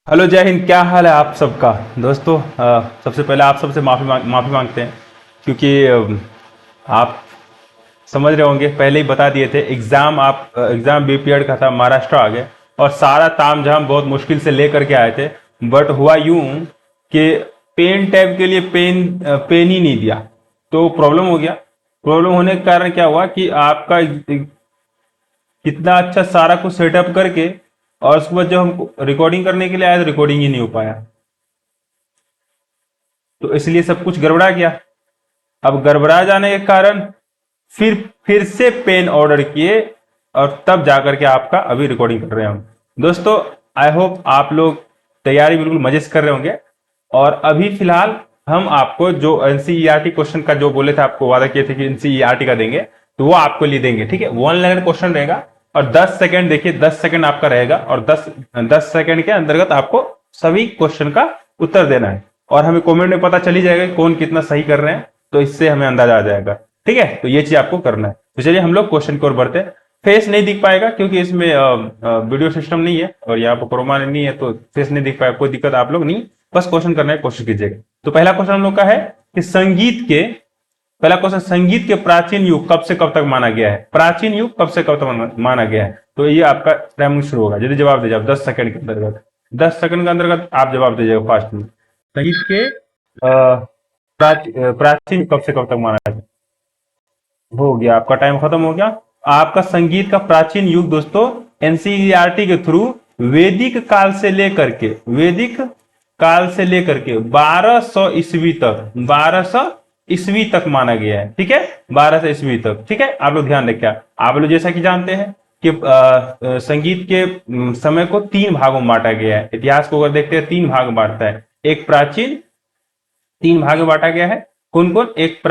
Hello, जय हिंद। क्या हाल है आप सबका? दोस्तों, सबसे पहले आप सबसे माफ़ी मांगते हैं क्योंकि आप समझ रहे होंगे, पहले ही बता दिए थे। एग्ज़ाम बीपीएड का था, महाराष्ट्र आ गए और सारा तामझाम बहुत मुश्किल से ले करके आए थे। बट हुआ यूं कि पेन टैब के लिए पेन ही नहीं दिया, तो प्रॉब्लम हो गया। प्रॉब्लम होने के कारण क्या हुआ कि आपका कितना अच्छा सारा कुछ सेटअप करके और उसके बाद जब हम रिकॉर्डिंग करने के लिए आए तो रिकॉर्डिंग ही नहीं हो पाया। तो इसलिए सब कुछ गड़बड़ा गया। अब गड़बड़ा जाने के कारण फिर से पेन ऑर्डर किए और तब जाकर के आपका अभी रिकॉर्डिंग कर रहे हैं हम। दोस्तों, आई होप आप लोग तैयारी बिल्कुल मजे से कर रहे होंगे। और अभी फिलहाल हम आपको जो एनसीईआरटी क्वेश्चन का जो बोले थे, आपको वादा किए थे कि एनसीईआरटी का देंगे, तो वो आपको लिए देंगे। ठीक है, 1 लाइन क्वेश्चन रहेगा और 10 सेकंड, देखिए 10 सेकंड आपका रहेगा और 10 सेकंड के अंतर्गत आपको सभी क्वेश्चन का उत्तर देना है। और हमें कमेंट में पता चली जाएगा कि कौन कितना सही कर रहे हैं, तो इससे हमें अंदाजा आ जाएगा। ठीक है, तो ये चीज आपको करना है। तो चलिए हम लोग क्वेश्चन की ओर बढ़ते हैं। फेस नहीं दिख पाएगा क्योंकि इसमें वीडियो सिस्टम नहीं है और यहाँ पर क्रोमा नहीं है, तो फेस नहीं दिख पाएगा। कोई दिक्कत आप लोग नहीं, बस क्वेश्चन करने की कोशिश कीजिएगा। तो पहला क्वेश्चन हम लोग का है कि पहला क्वेश्चन, संगीत के प्राचीन युग कब से कब तक माना गया है? प्राचीन युग कब से कब तक माना गया है? तो ये आपका टाइमिंग शुरू होगा। जल्दी जवाब दीजिए आप 10 सेकंड के अंतर्गत। 10 सेकंड के अंतर्गत आप जवाब दीजिएगा फास्ट में। संगीत के प्राचीन कब से कब तक माना गया? हो गया, आपका टाइम खत्म हो गया। आपका संगीत का प्राचीन युग दोस्तों एनसीईआरटी के थ्रू वैदिक काल से लेकर के 1200 ईस्वी तक, 1200 ईस्वी तक माना गया है। ठीक है, 1200 ईस्वी तक। ठीक है, आप लोग ध्यान रखिए। आप लोग जैसा कि जानते हैं कि संगीत के समय को 3 भागों में बांटा गया है। इतिहास को अगर देखते हैं 3 भाग में बांटता है। एक प्राचीन, 3 भाग में बांटा गया है। कौन कौन? एक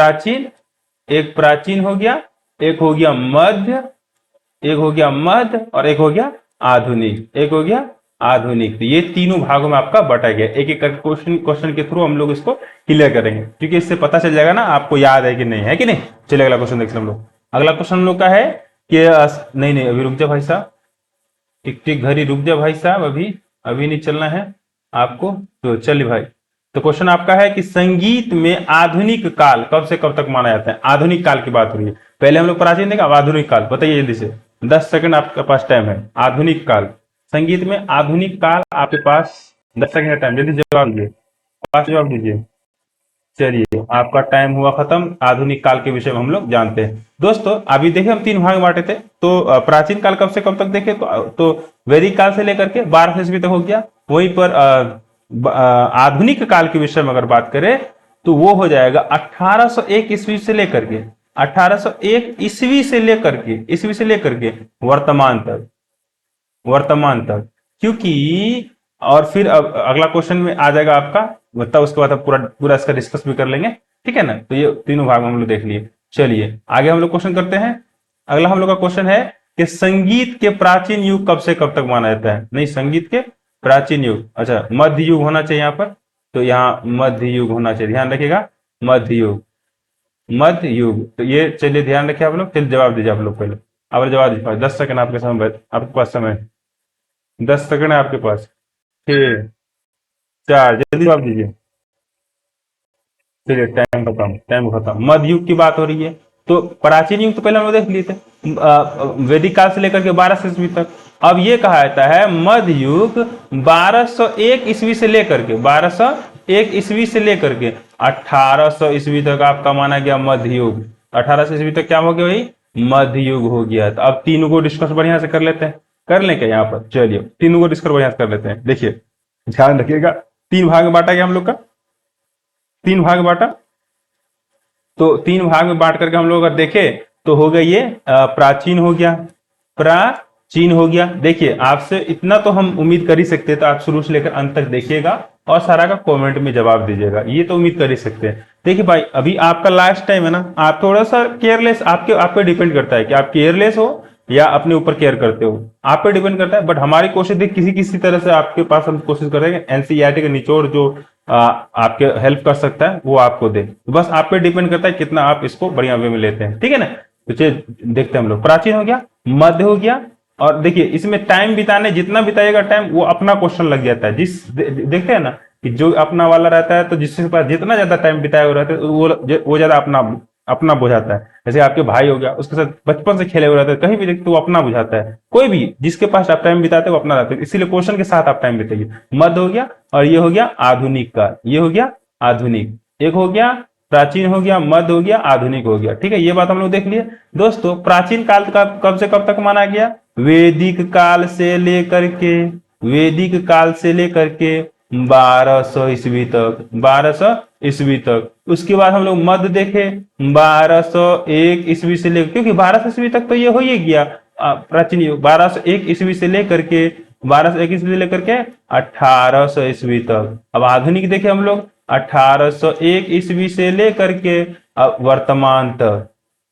प्राचीन हो गया, एक हो गया मध्य, और एक हो गया आधुनिक। तो ये तीनों भागों में आपका बटा गया। एक एक करके क्वेश्चन के थ्रू हम लोग इसको क्लियर करेंगे, क्योंकि इससे पता चल जाएगा ना आपको याद है कि नहीं, है कि नहीं। चलिए अगला क्वेश्चन देखते हैं हम लोग। अगला क्वेश्चन हम लोग का है कि नहीं, अभी रुक जा भाई साहब, टिक टिक घड़ी रुक जा भाई साहब, अभी नहीं चलना है आपको। तो चलिए भाई, तो क्वेश्चन आपका है कि संगीत में आधुनिक काल कब से कब तक माना जाता है? आधुनिक काल की बात हो रही है। पहले हम लोग प्राचीन देखा, अब आधुनिक काल। बताइए जल्दी से, 10 सेकंड आपके पास टाइम है। आधुनिक काल, संगीत में आधुनिक काल आपके पास 10 सेकंड का टाइम। जल्दी जवाब दीजिए, पास जवाब दीजिए। चलिए, आपका टाइम हुआ खत्म। आधुनिक काल के विषय में हम लोग जानते हैं। दोस्तों, अभी देखिए हम 3 भाग बांटे थे। तो प्राचीन काल कब से कब तक देखे, तो वैदिक काल से लेकर के 1200 ईस्वी तक हो गया। वहीं पर आधुनिक काल के विषय में अगर बात करें तो वो हो जाएगा 1801 ईस्वी से लेकर के, 1801 ईस्वी से लेकर के वर्तमान तक। क्योंकि और फिर अब अगला क्वेश्चन में आ जाएगा आपका, मतलब उसके बाद पूरा पूरा इसका डिस्कस भी कर लेंगे। ठीक है ना, तो ये तीनों भाग हम लोग देख लिए। चलिए आगे हम लोग क्वेश्चन करते हैं। अगला हम लोग का क्वेश्चन है कि संगीत के प्राचीन युग कब से कब तक माना जाता है? नहीं, संगीत के प्राचीन युग, अच्छा मध्य युग होना चाहिए यहाँ पर। तो यहाँ मध्य युग होना चाहिए, ध्यान रखिएगा। मध्य युग। तो ये चलिए ध्यान रखिए आप लोग। चलिए जवाब दीजिए आप लोग पहले। अब जवाब दीजिए, 10 सेकंड आपके पास समय, 10 सेकंड है आपके पास। 6, 4, जल्दी जवाब दीजिए। चलिए टाइम खत्म। मध्य युग की बात हो रही है। तो प्राचीन युग तो पहले हम लोग देख लिए थे, वैदिक काल से लेकर के 1200 ईस्वी तक। अब ये कहा जाता है मध्य युग 1201 ईस्वी से लेकर के 1800 ईस्वी तक आपका माना गया मध्य युग। 1800 ईस्वी तक क्या हो गया भाई? मध्य युग हो गया। तो अब तीनों को डिस्कस बढ़िया से कर लेते हैं। कर लें क्या यहाँ पर? चलिए तीनों को डिस्कस बढ़िया से कर लेते हैं। देखिए ध्यान रखिएगा, 3 भाग में बांटा गया हम लोग का, 3 भाग बांटा। तो 3 भाग में बांट करके हम लोग अगर देखें तो हो गया ये प्राचीन हो गया, देखिए आपसे इतना तो हम उम्मीद कर ही सकते हैं। तो आप शुरू से लेकर अंत तक देखिएगा और सारा का कमेंट में जवाब दीजिएगा, ये तो उम्मीद कर ही सकते हैं। देखिए भाई, अभी आपका लास्ट टाइम है ना, आप थोड़ा सा केयरलेस, आप पे डिपेंड करता है कि आप केयरलेस हो या अपने ऊपर केयर करते हो, आप पे डिपेंड करता है। बट हमारी कोशिश देख, किसी किसी तरह से आपके पास हम कोशिश कर रहे हैं एनसीईआरटी का निचोड़ जो आपके हेल्प कर सकता है वो आपको दे। बस आप पे डिपेंड करता है कितना आप इसको बढ़िया वे में लेते हैं। ठीक है ना, तो चलिए देखते हैं हम लोग। प्राचीन हो गया, मध्य हो गया, और देखिए इसमें टाइम बिताने जितना बिताएगा टाइम वो अपना क्वेश्चन लग जाता है। देखते हैं ना कि जो अपना वाला रहता है तो जिसके पास जितना ज्यादा टाइम बिताया हुआ रहता है वो ज्यादा अपना अपना बुझाता है। जैसे आपके भाई हो गया, उसके साथ बचपन से खेले हुए रहते हैं, कहीं भी देखते वो अपना बुझाता है। कोई भी जिसके पास आप टाइम बिताते हो वो अपना रहता है, इसीलिए क्वेश्चन के साथ आप टाइम बिताइए। मध्य हो गया और ये हो गया आधुनिक काल, ये हो गया आधुनिक। एक हो गया प्राचीन, हो गया मध्य, हो गया आधुनिक, हो गया। ठीक है, ये बात हम लोग देख लिए। दोस्तों प्राचीन काल का कब से कब तक माना गया? वैदिक काल से लेकर के, वैदिक काल से लेकर के 1200 ईस्वी तक, 1200 ईस्वी तक। उसके बाद हम लोग मध्य देखे 1201 ईस्वी से लेकर, क्योंकि 1200 ईस्वी तक तो ये हो ही गया प्राचीन युग। 1201 ईस्वी से लेकर के, 1201 ईस्वी से लेकर के 1800 ईस्वी तक। अब आधुनिक देखे हम लोग 1801 ईस्वी से लेकर के वर्तमान तक,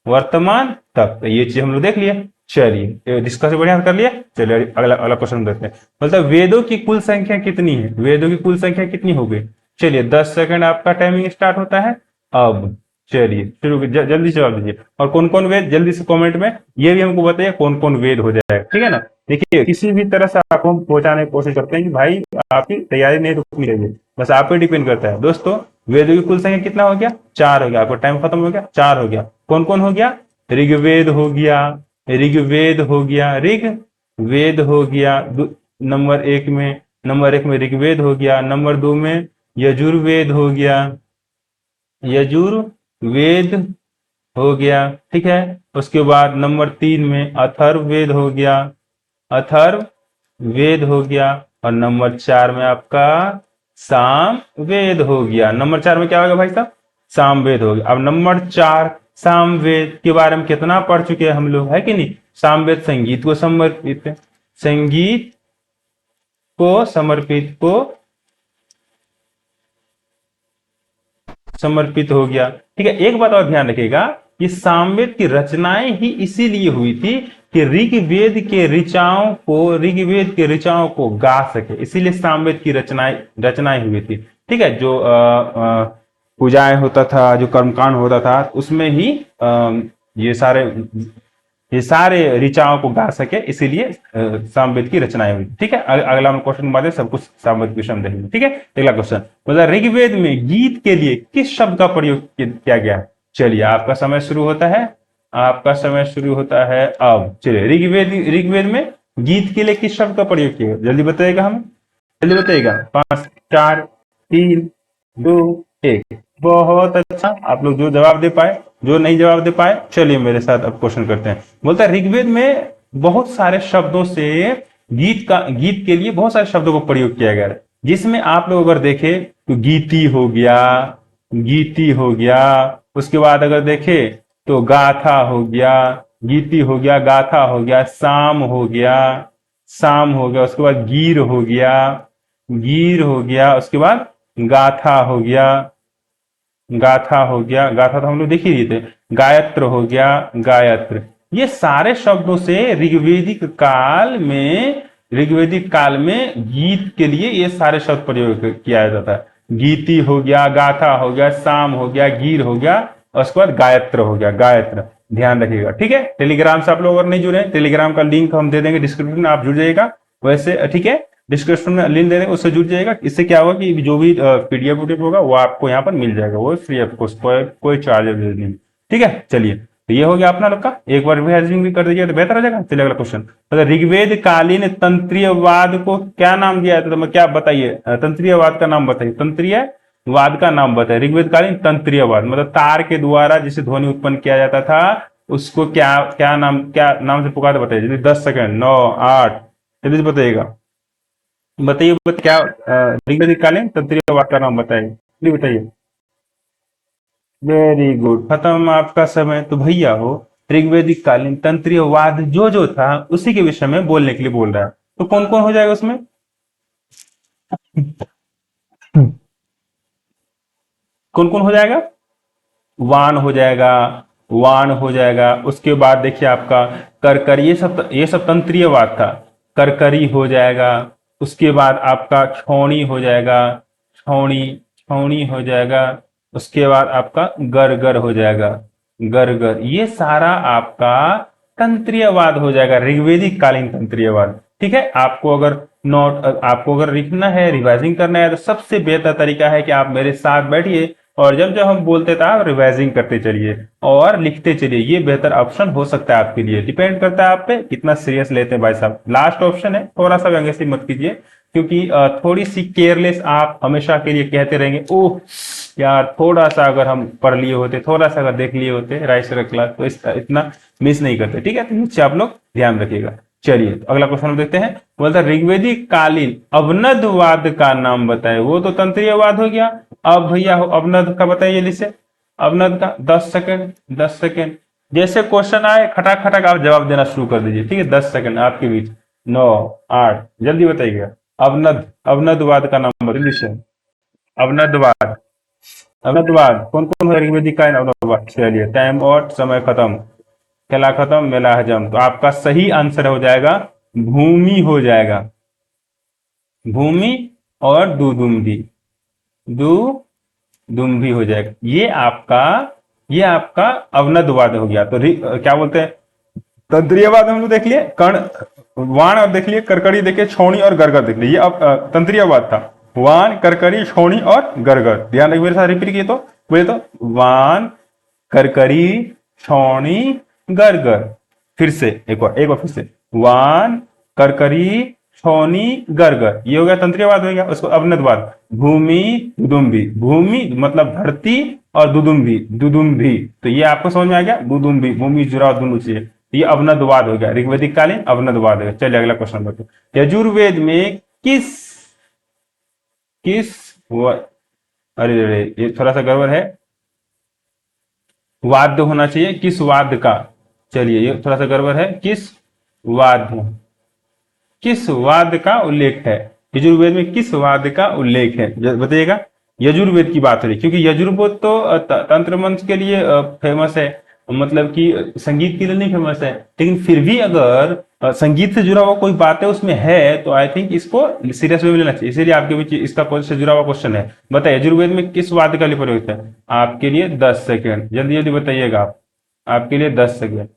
वर्तमान तक। तो ये चीज हम लोग देख लिए। चलिए डिस्कस बढ़िया कर लिया। चलिए अगला अगला क्वेश्चन देखते हैं। मतलब वेदों की कुल संख्या कितनी है? वेदों की कुल संख्या कितनी हो गई? चलिए 10 सेकंड आपका टाइमिंग स्टार्ट होता है अब। चलिए शुरू जल्दी से जवाब दीजिए। और कौन कौन वेद, जल्दी से कमेंट में ये भी हमको बताइए कौन कौन वेद हो जाएगा। ठीक है ना। देखिए किसी भी तरह से आपको हम पहुंचाने की कोशिश करते हैं कि भाई आपकी तैयारी नहीं रुकनी चाहिए, बस आप पे डिपेंड करता है। दोस्तों वेदों की कुल संख्या कितना हो गया? 4 हो गया। आपका टाइम खत्म हो गया, 4 हो गया। कौन कौन हो गया? ऋग्वेद हो गया, ऋग्वेद हो गया, ऋग्वेद हो गया नंबर 1 में, नंबर 1 में ऋग्वेद हो गया। नंबर 2 में यजुर्वेद हो गया, यजुर्वेद हो गया। ठीक है। उसके बाद नंबर 3 में अथर्ववेद हो गया, अथर्ववेद हो गया। और नंबर 4 में आपका सामवेद हो गया। नंबर 4 में क्या हो गया भाई साहब? सामवेद हो गया। अब नंबर 4 सामवेद के बारे में कितना पढ़ चुके हैं हम लोग, है कि नहीं? सामवेद संगीत को समर्पित है, संगीत को समर्पित, को समर्पित हो गया। ठीक है। एक बात और ध्यान रखिएगा कि सामवेद की रचनाएं ही इसीलिए हुई थी कि ऋग्वेद के ऋचाओं को, ऋग्वेद के ऋचाओं को गा सके, इसीलिए सामवेद की रचनाएं हुई थी। ठीक है। जो पूजाएं होता था, जो कर्मकांड होता था, उसमें ही ये सारे ऋचाओं को गा सके, इसीलिए सामवेद की रचनाएं हुई। ठीक है। अगला क्वेश्चन बाद सब कुछ सामवेद क्वेश्चन देखेंगे। ठीक है। अगला क्वेश्चन मतलब ऋग्वेद में गीत के लिए किस शब्द का प्रयोग किया गया है? चलिए आपका समय शुरू होता है, आपका समय शुरू होता है अब। चलिए ऋग्वेद में गीत के लिए किस शब्द का प्रयोग किया गया? जल्दी बताइएगा, हमें जल्दी बताइएगा। 5 4 3 2 1। बहुत अच्छा, आप लोग जो जवाब दे पाए, जो नहीं जवाब दे पाए, चलिए मेरे साथ अब क्वेश्चन करते हैं। बोलता है ऋग्वेद में बहुत सारे शब्दों से गीत के लिए बहुत सारे शब्दों को प्रयोग किया गया है, जिसमें आप लोग अगर देखे तो गीति हो गया, गीति हो गया। उसके बाद अगर देखे तो गाथा हो गया, गीति हो गया, गाथा हो गया, साम हो गया, साम हो गया। उसके बाद गीर हो गया, गीर हो गया। उसके बाद गाथा हो गया, गाथा हो गया, गाथा तो हम लोग देख ही रहे थे। गायत्र हो गया, गायत्र। ये सारे शब्दों से ऋग्वेदिक काल में गीत के लिए ये सारे शब्द प्रयोग किया जाता है। गीति हो गया, गाथा हो गया, साम हो गया, गीर हो गया, और उसके बाद गायत्र हो गया, गायत्र। ध्यान रखिएगा। ठीक है। टेलीग्राम से आप लोग अगर नहीं जुड़े, टेलीग्राम का लिंक हम दे देंगे डिस्क्रिप्शन में, आप जुड़ जाइएगा वैसे। ठीक है। डिस्क्रिप्शन में लिंक दे देंगे, उससे जुड़ जाएगा। इससे क्या होगा कि जो भी पीडीएफ होगा वो आपको यहाँ पर मिल जाएगा, वो फ्री ऑफ कॉस्ट, कोई चार्जेस नहीं। ठीक है। चलिए तो ये हो गया अपना लोग का। एक बार रिवाइजिंग भी कर दीजिए तो बेहतर हो जाएगा। चलिए अगला क्वेश्चन, मतलब ऋग्वेद कालीन तंत्रीयवाद को क्या नाम दिया है? तो क्या बताइए, तंत्रीयवाद का नाम बताइए, तंत्रीयवाद का नाम बताइए। ऋग्वेद कालीन तंत्रीयवाद मतलब तार के द्वारा जिसे ध्वनि उत्पन्न किया जाता था, उसको क्या नाम से पुकारते बताइए जल्दी। 10 सेकंड, 9 8, जल्दी बताइएगा, बताइए क्या ऋग्वेदिक कालीन तंत्रीयवाद का नाम बताइए, बताइए। वेरी गुड, खत्म आपका समय। तो भैया हो ऋग्वेदिक कालीन तंत्रीयवाद जो था उसी के विषय में बोलने के लिए बोल रहा है। तो कौन कौन हो जाएगा उसमें? कौन कौन हो जाएगा? वान हो जाएगा, वान हो जाएगा। उसके बाद देखिए आपका करकर, ये सब तंत्रीयवाद था। करकरी हो जाएगा। उसके बाद आपका छौणी हो जाएगा, छौणी, छौणी हो जाएगा। उसके बाद आपका गरगर हो जाएगा, गरगर। ये सारा आपका तंत्रीयवाद हो जाएगा, ऋग्वेदिक कालीन तंत्रीयवाद। ठीक है, आपको अगर लिखना है, रिवाइजिंग करना है, तो सबसे बेहतर तरीका है कि आप मेरे साथ बैठिए और जब जब हम बोलते थे आप रिवाइजिंग करते चलिए और लिखते चलिए। ये बेहतर ऑप्शन हो सकता है आपके लिए, डिपेंड करता है आप पे कितना सीरियस लेते हैं भाई साहब। लास्ट ऑप्शन है, थोड़ा सा व्यंग्य मत कीजिए, क्योंकि थोड़ी सी केयरलेस आप हमेशा के लिए कहते रहेंगे ओह यार, थोड़ा सा अगर हम पढ़ लिए होते, थोड़ा सा अगर देख लिए होते राइटर क्लास, तो इतना मिस नहीं करते। ठीक है, तो नीचे आप लोग ध्यान रखिएगा। चलिए तो अगला क्वेश्चन हम देखते हैं। बोलता ऋग्वेदिक कालीन अवनदवाद का नाम बताए। वो तो तंत्रीयवाद हो गया, अब भैया हो अवनद का बताइए लिसे। अवनद का 10 सेकंड, 10 सेकंड, जैसे क्वेश्चन आए खटाक खटाक आप जवाब देना शुरू कर दीजिए। ठीक है, 10 सेकंड आपके बीच। 9, 8, जल्दी बताइएगा। अवनदवाद का नाम बताइए लिसे। अवनदवाद, अवनदवाद कौन कौन है ऋग्वेदिक कालीन अवनदवाद? चलिए टाइम और समय खत्म, खेला खत्म, मेला हजम। तो आपका सही आंसर हो जाएगा भूमि, हो जाएगा भूमि और दुदुम्बी, दुदुम्बी हो जाएगा। ये आपका अवनदवाद हो गया। तो क्या बोलते हैं तंत्रीयवाद हम लोग देख लिए, कर्ण वाण और देख लिए, करकड़ी देखिए, छौणी और गरगर देख लिए। ये अब तंत्रीयवाद था, वाण, करकरी, छौणी और गरगर। ध्यान रखिए मेरे साथ, रिपीट किए तो बोले तो वाण, करकरी, छौणी, गरगर। फिर से एक बार फिर से, वान, करकरी, छौनी, गरगर। ये हो गया तंत्रीयवाद हो गया। उसको अवनदवाद, भूमि, दुदुम्बी। भूमि मतलब धरती और दुदुम्बी, दुदुम्बी। तो ये आपको समझ में आ गया, दुदुम्बी, भूमि जुड़ाव दोनों से। ये अवनदवाद हो गया, ऋग्वेदिक कालीन अवनदवाद हो गया। चलिए अगला क्वेश्चन बताओ। यजुर्वेद में किस किस अरे अरे ये थोड़ा सा गड़बड़ है, वाद्य होना चाहिए, किस वाद्य का। चलिए ये थोड़ा सा गड़बड़ है, किस वाद्य का उल्लेख है। यजुर्वेद में किस वाद्य का उल्लेख है बताइएगा। यजुर्वेद की बात हो रही, क्योंकि यजुर्वेद तो तंत्र मंत्र के लिए फेमस है, मतलब कि संगीत के लिए नहीं फेमस है। लेकिन फिर भी अगर संगीत से जुड़ा हुआ कोई बातें उसमें है, तो आई थिंक इसको सीरियस वे में लेना चाहिए। इसीलिए आपके बीच इसका कौन से जुड़ा हुआ क्वेश्चन है। बताइए यजुर्वेद में किस वाद्य का प्रयोग है। आपके लिए 10 सेकेंड, जल्दी जल्दी बताइएगा आप। आपके लिए 10 सेकेंड।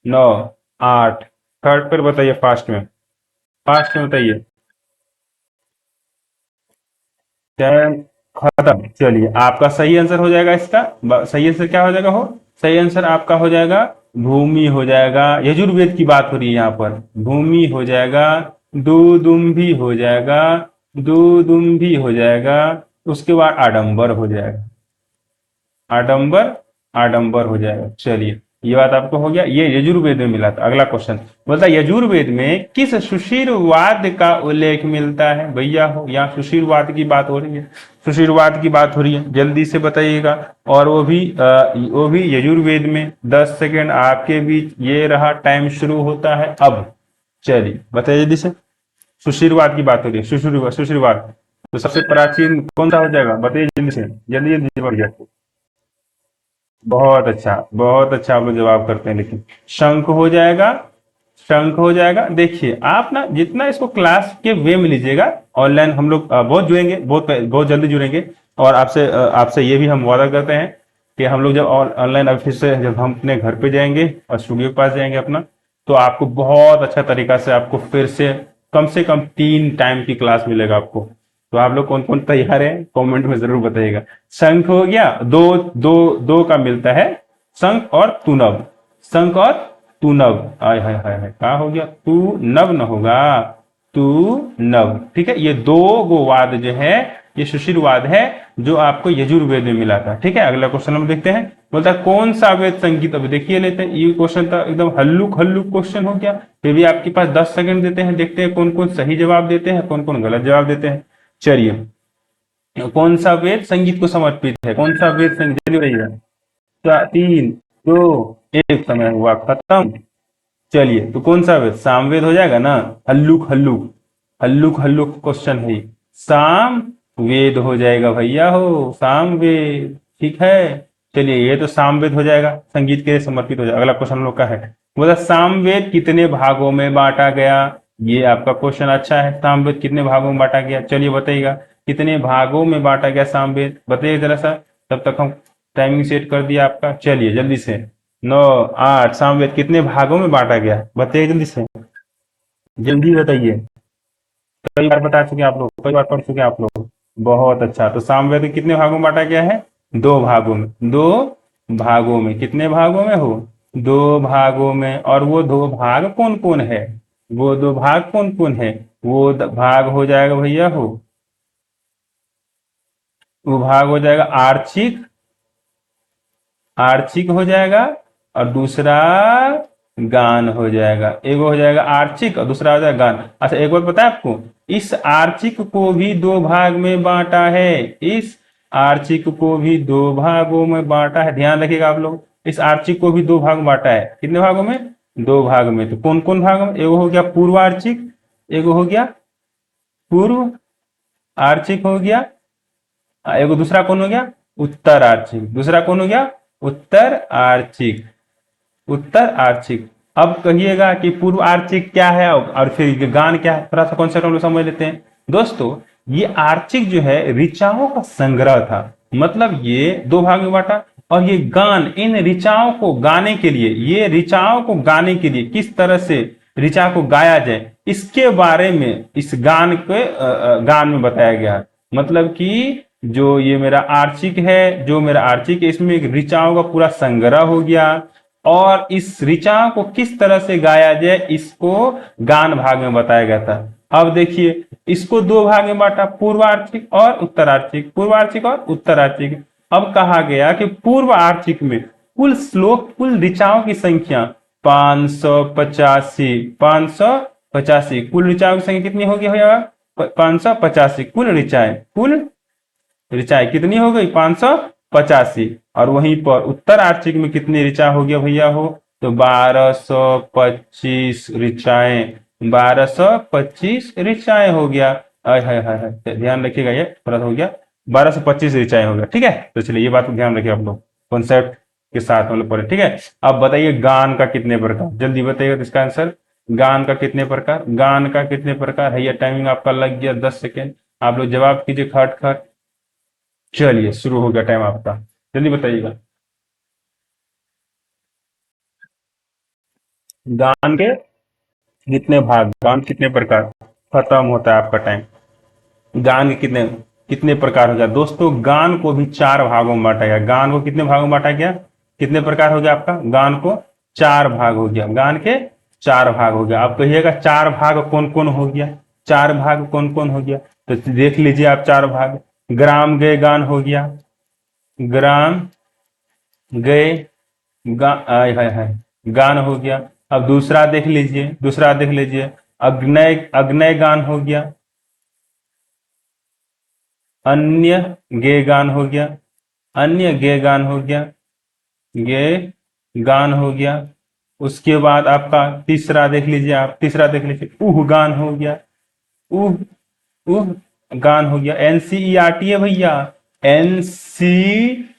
9, 8, थर्ड पर बताइए, फास्ट में, फास्ट में बताइए। टाइम खत्म। चलिए आपका सही आंसर हो जाएगा इसका, सही आंसर क्या हो जाएगा, हो सही आंसर आपका हो जाएगा भूमि हो जाएगा। यजुर्वेद की बात हो रही है यहाँ पर, भूमि हो जाएगा, दुदुम्भी हो जाएगा, दुदुम्भी हो जाएगा। उसके बाद आडंबर हो जाएगा, आडंबर, आडंबर हो जाएगा। चलिए ये बात आपको हो गया, ये यजुर्वेद में मिला था। अगला क्वेश्चन बोलता है यजुर्वेद में किस सुशीरवाद का उल्लेख मिलता है। भैया हो यहाँ सुशीरवाद की बात हो रही है, सुशीरवाद की बात हो रही है, जल्दी से बताइएगा। और वो भी यजुर्वेद में। 10 सेकेंड आपके बीच, ये रहा, टाइम शुरू होता है अब। चलिए बताइए जल्दी से। सुशीरवाद की बात हो रही है, सुशीरवाद, सुशीरवाद तो सबसे प्राचीन कौन सा हो जाएगा, बताइए जल्दी से, जल्दी जल्दी बढ़ गया। बहुत अच्छा, बहुत अच्छा आप लोग जवाब करते हैं। लेकिन शंख हो जाएगा, शंख हो जाएगा। देखिए आप ना जितना इसको क्लास के वे में लीजिएगा, ऑनलाइन हम लोग बहुत जुड़ेंगे, बहुत बहुत जल्दी जुड़ेंगे। और आपसे ये भी हम वादा करते हैं कि हम लोग जब ऑनलाइन अब फिर से जब हम अपने घर पे जाएंगे और स्टूडियो के पास जाएंगे अपना, तो आपको बहुत अच्छा तरीका से आपको फिर से कम 3 टाइम की क्लास मिलेगा आपको। तो आप लोग कौन कौन तैयार हैं कमेंट में जरूर बताइएगा। शंख हो गया, दो दो दो का मिलता है, शंख और तुनब, शंख और तुनब। आय हाय हाय हाय, क्या हो गया, तू नब न होगा, तू नब। ठीक है, ये 2 गो वाद जो है ये सुशीरवाद है, जो आपको यजुर्वेद में मिला था। ठीक है, अगला क्वेश्चन हम देखते हैं। बोलता है कौन सा वेद संगीत, अभी देखिए लेते हैं। ये क्वेश्चन था एकदम हल्लुक हल्लुक क्वेश्चन हो गया, फिर भी आपके पास 10 सेकंड देते हैं। देखते हैं कौन कौन सही जवाब देते हैं, कौन कौन गलत जवाब देते हैं। चलिए कौन सा वेद संगीत को समर्पित है, कौन सा वेद संगीत, जल्दी बताइएगा। 3, 2, 1, समय हुआ खत्म। चलिए तो कौन सा वेद, सामवेद हो जाएगा ना। हल्लुक हल्लुक, हल्लुक हल्लुक क्वेश्चन है, साम वेद हो जाएगा भैया हो, साम वेद। ठीक है, चलिए ये तो सामवेद हो जाएगा, संगीत के लिए समर्पित हो जाएगा। अगला क्वेश्चन हम लोग का है, बोला सामवेद कितने भागों में बांटा गया। ये आपका क्वेश्चन अच्छा है, सामवेद कितने भागों में बांटा गया, चलिए बताइएगा कितने भागों में बांटा गया सामवेद, बताइए जरा सा। तब तक हम टाइमिंग सेट कर दिया आपका। चलिए जल्दी से 9, 8, सामवेद कितने भागों में बांटा गया, बताइए जल्दी से, जल्दी बताइए। कई बार बता चुके आप लोग, कई बार पढ़ चुके आप लोग। बहुत अच्छा, तो सामवेद कितने भागों में बांटा गया है, 2 भागों में। 2 भागों में, कितने भागों में हो, 2 भागों में। और वो 2 भाग कौन कौन है, वो 2 भाग कौन कौन है, वो भाग हो जाएगा भैया हो, वो भाग हो जाएगा आर्चिक, आर्चिक हो जाएगा, और दूसरा गान हो जाएगा। एक हो जाएगा आर्चिक और दूसरा हो जाएगा गान। अच्छा एक बात पता है आपको, इस आर्चिक को भी 2 भाग में बांटा है, इस आर्चिक को भी 2 भागों में बांटा है, ध्यान रखिएगा आप लोग। इस आर्चिक को भी 2 भाग में बांटा है, कितने भागों में, 2 भाग में। तो कौन कौन भाग में, एक हो गया पूर्व आर्चिक, एक हो गया पूर्व आर्चिक हो गया, एक दूसरा कौन हो गया, उत्तर आर्चिक, दूसरा कौन हो गया, उत्तर आर्चिक, उत्तर आर्चिक। अब कहिएगा कि पूर्व आर्चिक क्या है और फिर गान क्या है, थोड़ा सा कॉन्सेप्ट हम लोग समझ लेते हैं। दोस्तों ये आर्चिक जो है ऋचाओं का संग्रह था, मतलब ये 2 भाग में बांटा। और ये गान, इन ऋचाओं को गाने के लिए, ये ऋचाओं को गाने के लिए किस तरह से ऋचा को गाया जाए, इसके बारे में इस गान के गान में बताया गया है। मतलब कि जो ये मेरा आर्चिक है, जो मेरा आर्चिक है, इसमें एक ऋचाओं का पूरा संग्रह हो गया, और इस ऋचाओं को किस तरह से गाया जाए इसको गान भाग में बताया गया था। अब देखिए इसको 2 भाग में बांटा, पूर्वार्चिक और उत्तरार्चिक, पूर्वार्चिक और उत्तरार्चिक। अब कहा गया कि पूर्व आर्चिक में कुल श्लोक, कुल ऋचाओं की संख्या 585, 585 कुल ऋचाओं की संख्या कितनी होगी भैया, 585 कुल ऋचाएं, कुल ऋचाएं कितनी हो गई, 585। और वहीं पर उत्तर आर्चिक में कितनी ऋचा हो गया भैया हो, तो 1225 ऋचाएं, 1225 ऋचाएं हो गया। हाय ध्यान रखिएगा, ये थोड़ा सा हो गया, 1225 ऋचाएं हो गया, ठीक है। तो चलिए ये बात को ध्यान रखिए आप लोग, कॉन्सेप्ट के साथ हम लोग पढ़े, ठीक है। अब बताइए गान का कितने प्रकार, जल्दी बताइएगा तो इसका आंसर, गान का कितने प्रकार, गान का कितने प्रकार है। ये टाइमिंग आपका लग गया 10 सेकेंड, आप लोग जवाब कीजिए खट खट। चलिए शुरू हो गया टाइम आपका, जल्दी बताइएगा। गान के कितने भाग, गान कितने प्रकार, खत्म होता है आपका टाइम। गान के कितने कितने प्रकार हो गया दोस्तों, गान को भी 4 भागों में बांटा गया। गान को कितने भागों में बांटा गया, कितने प्रकार हो गया आपका, गान को 4 भाग हो गया, गान के 4 भाग हो गया। आप कहिएगा 4 भाग कौन कौन हो गया, 4 भाग कौन कौन हो गया, तो देख लीजिए आप 4 भाग। ग्राम गए गान हो गया, ग्राम गए आय हाय हाय गान हो गया। अब दूसरा देख लीजिए, दूसरा देख लीजिए, अग्नय, अग्नय गान हो गया, अन्य गे गान हो गया, अन्य गे गान हो गया, गे गान हो गया। उसके बाद आपका तीसरा देख लीजिए, आप तीसरा देख लीजिए, उह गान हो गया, उह, उह गान हो गया। NCERT है भैया, NCERT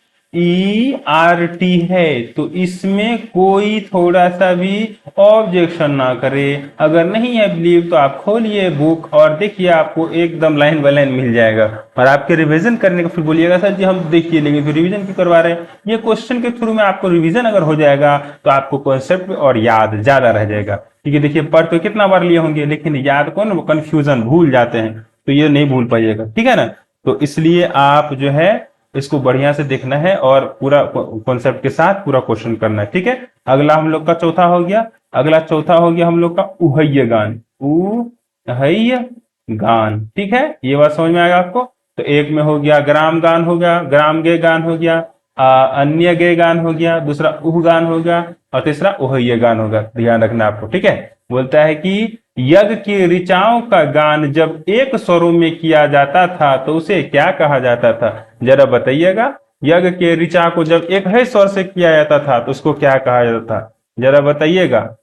है, तो इसमें कोई थोड़ा सा भी ऑब्जेक्शन ना करे। अगर नहीं है बिलीव तो आप खोलिए बुक और देखिए, आपको एकदम लाइन बाय लाइन मिल जाएगा। और आपके रिवीजन करने का फिर बोलिएगा सर जी हम देखिए लेंगे, फिर रिवीजन क्यों करवा रहे हैं। ये क्वेश्चन के थ्रू में आपको रिवीजन अगर हो जाएगा तो आपको कॉन्सेप्ट और याद ज्यादा रह जाएगा। क्योंकि देखिए पढ़ तो कितना बार लिए होंगे, लेकिन याद कौन, वो कंफ्यूजन, भूल जाते हैं, तो ये नहीं भूल पाइएगा, ठीक है ना। तो इसलिए आप जो है इसको बढ़िया से देखना है और पूरा कॉन्सेप्ट के साथ पूरा क्वेश्चन करना है, ठीक है। अगला हम लोग का चौथा हो गया, अगला चौथा हो गया हम लोग का उहय्य गान, उहय्य गान, ठीक है। ये बात समझ में आएगा आपको। तो एक में हो गया ग्राम गान हो गया, ग्राम गे गान हो गया, अन्य गे गान हो गया, दूसरा उह गान हो गया, और तीसरा उहय्य गान होगा। ध्यान रखना आपको, ठीक है। बोलता है कि यज्ञ की ऋचाओं का गान जब एक स्वरों में किया जाता था तो उसे क्या कहा जाता था, जरा बताइएगा। यज्ञ के ऋचा को जब एक ही स्वर से किया जाता था तो उसको क्या कहा जाता था, जरा बताइएगा,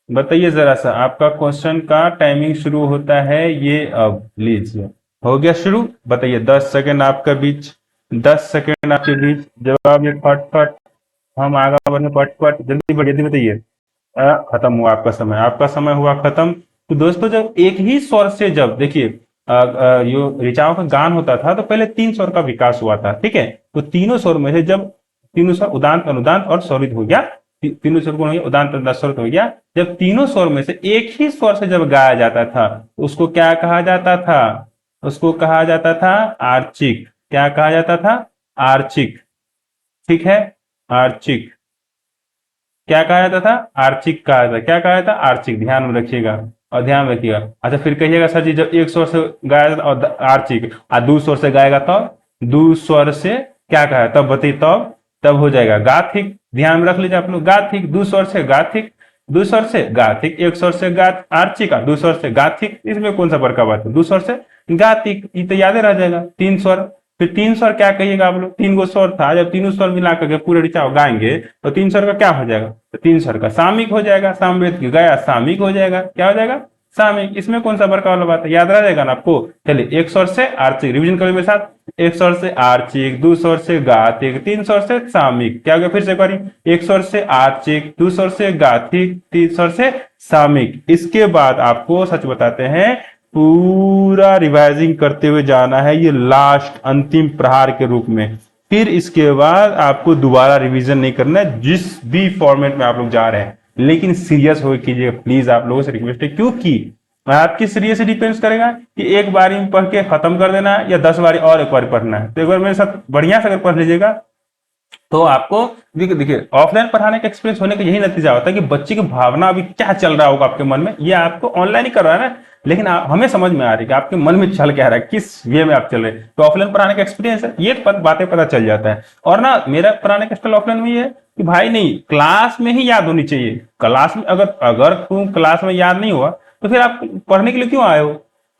बताइए जरा सा। आपका क्वेश्चन का टाइमिंग शुरू होता है ये, अब लीजिए हो गया शुरू, बताइए। 10 सेकेंड आपका बीच, 10 सेकेंड आपके बीच, जवाब ये फट, हम आगे बढ़े फट, जल्दी बढ़िए, जल्दी बताइए। खत्म हुआ आपका समय, आपका समय हुआ खत्म। तो दोस्तों जब एक ही स्वर से, जब देखिए यो ऋचाओं का गान होता था तो पहले 3 स्वर का विकास हुआ था, ठीक है। तो तीनों स्वर में से जब तीनों स्वर उदांत, अनुदांत और स्वरित हो गया, तीनों स्वर कौन हो गया, उदान तंदा स्वर हो गया। जब तीनों स्वर में से एक ही स्वर से जब गाया जाता था उसको क्या कहा जाता था, उसको कहा जाता था आर्चिक। क्या कहा जाता था, आर्चिक। ठीक है, आर्चिक। क्या कहा जाता था, आर्चिक कहा जाता। क्या कहा जाता, आर्चिक। ध्यान में रखिएगा और ध्यान रखिएगा। अच्छा फिर कहिएगा सर जी जब एक स्वर से गाया जाता और आर्चिक और दो स्वर से गाएगा तब, दो स्वर से क्या कहा तब बताइए, तब हो जाएगा गाथिक। ध्यान में रख लीजिए आप लोग, गाथिक। दो स्वर से गाथिक, दो स्वर से गाथिक, एक स्वर से गाथ आर्चिक, दो स्वर से गाथिक। इसमें कौन सा बड़का का बात है, दो स्वर से गाथिक, ये तो याद रह जाएगा। तीन स्वर, फिर तीन स्वर क्या कहिएगा आप लोग, तीन गो स्वर था, जब तीनों स्वर मिला करके पूरे ऋचा गाएंगे तो तीन स्वर का क्या हो जाएगा, तो तीन स्वर का सामिक हो जाएगा। सामवेद की गया सामिक हो जाएगा। क्या हो जाएगा, सामिक। इसमें कौन सा बड़का वाला बात है, याद रह जाएगा ना आपको। चलिए एक स्वर से आर्चिक, रिविजन करिए मेरे साथ। एक स्वर से आर्चिक, दो स्वर से गाथिक, तीन स्वर से सामिक। क्या हो गया, फिर से करिए। एक स्वर से आर्चिक, दो स्वर से गाथिक, तीन स्वर से सामिक। इसके बाद आपको सच बताते हैं पूरा रिवाइजिंग करते हुए जाना है, ये लास्ट अंतिम प्रहार के रूप में। फिर इसके बाद आपको दोबारा रिवीजन नहीं करना है जिस भी फॉर्मेट में आप लोग जा रहे हैं, लेकिन सीरियस हो कीजिएगा प्लीज, आप लोगों से रिक्वेस्ट है। क्योंकि आपकी सीरियस डिपेंड्स करेगा कि एक बारी में पढ़ के खत्म कर देना है या 10 बारी और एक बार पढ़ना है। तो एक बार मेरे साथ बढ़िया से अगर पढ़ लीजिएगा तो आपको देखिए ऑफलाइन पढ़ाने का एक्सपीरियंस होने का यही नतीजा होता है कि बच्चे की भावना अभी क्या चल रहा होगा आपके मन में, ये आपको ऑनलाइन ही कर रहा है ना, लेकिन हमें समझ में आ रही है कि आपके मन में चल क्या रहा है, किस वे में आप चल रहे हैं। तो ऑफलाइन पढ़ाने का एक्सपीरियंस है, ये बातें पता चल जाता है। और ना मेरा पढ़ाने का स्टाइल ऑफलाइन में ये है कि भाई नहीं, क्लास में ही याद होनी चाहिए। क्लास में अगर तुम क्लास में याद नहीं हुआ तो फिर आप पढ़ने के लिए क्यों आए हो,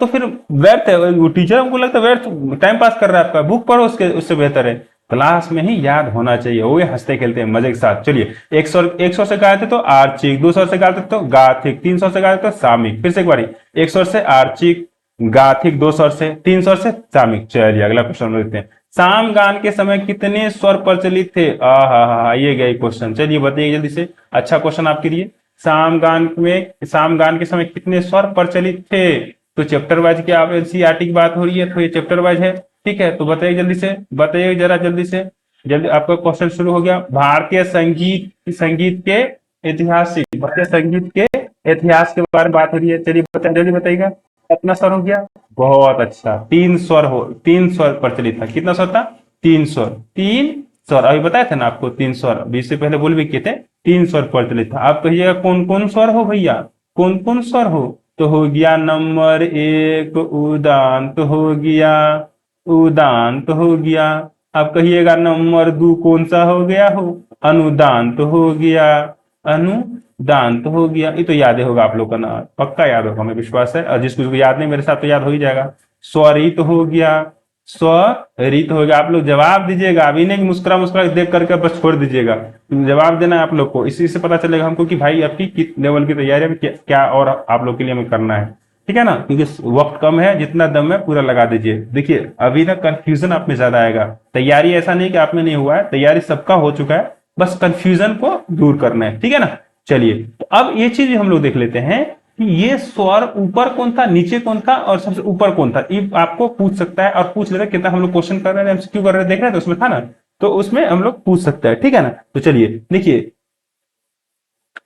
तो फिर व्यर्थ है। वो टीचर हमको लगता है व्यर्थ टाइम पास कर रहा है आपका, बुक पढ़ो उससे बेहतर है। क्लास में ही याद होना चाहिए, वो हंसते खेलते हैं मजे के साथ। चलिए एक स्वर से गाए थे तो आर्चिक, दो स्वर से गाए थे तो गाथिक, तीन स्वर से गाए थे तो सामिक। फिर से एक बारी, एक स्वर से आर्चिक, गाथिक, दो स्वर से, तीन स्वर से सामिक। चलिए अगला क्वेश्चन देखते हैं। साम गान के समय कितने स्वर प्रचलित थे, ये गए क्वेश्चन। चलिए बताइए जल्दी से, अच्छा क्वेश्चन आपके लिए। साम गान के समय कितने स्वर प्रचलित थे, तो चैप्टर वाइज की आप एनसीईआरटी की बात हो रही है तो ये चैप्टर वाइज है। ठीक है, तो बताइए जल्दी से, बताइए जरा जल्दी से। जल्दी आपका क्वेश्चन शुरू हो गया। भारतीय संगीत के ऐतिहासिक, भारतीय संगीत के इतिहास के बारे में बात हो रही है। चलिए जल्दी बताइएगा कितना स्वर हो गया, बहुत अच्छा। तीन स्वर प्रचलित था। कितना स्वर था, तीन स्वर, तीन स्वर। अभी बताए थे ना आपको तीन स्वर, अभी इससे पहले बोल भी किए थे तीन स्वर प्रचलित था। आप कहिएगा कौन कौन स्वर हो भैया, कौन कौन स्वर हो, तो हो गया नंबर एक उदांत हो गया, उदांत हो गया। अब कहिएगा नंबर दो कौन सा हो गया हो, अनुदांत हो गया, अनुदांत हो गया। ये तो याद होगा आप लोग का ना, पक्का याद होगा, हमें विश्वास है। और जिसको याद नहीं मेरे साथ तो याद हो ही जाएगा। स्वरित हो गया, स्वरित हो गया। आप लोग जवाब दीजिएगा, अभी नहीं मुस्कुरा मुस्कुरा देख करके बस छोड़ दीजिएगा, जवाब देना है आप लोग को। इसी से पता चलेगा हमको कि भाई आपकी किस लेवल की तैयारी में क्या और आप लोग के लिए हमें करना है। ठीक है ना, क्योंकि वक्त कम है, जितना दम है पूरा लगा दीजिए। देखिए अभी ना कंफ्यूजन आप में ज्यादा आएगा। तैयारी ऐसा नहीं कि आप में नहीं हुआ है, तैयारी सबका हो चुका है, बस कंफ्यूजन को दूर करना है। ठीक है ना, चलिए तो अब ये चीज हम लोग देख लेते हैं कि ये स्वर ऊपर कौन था, नीचे कौन था और सबसे ऊपर कौन था। ये आपको पूछ सकता है और पूछ लेता है। कितना हम लोग क्वेश्चन कर रहे हैं, एमसीक्यू कर रहे हैं, देख रहे हैं, तो उसमें था ना, तो उसमें हम लोग पूछ सकते हैं। ठीक है ना, तो चलिए देखिए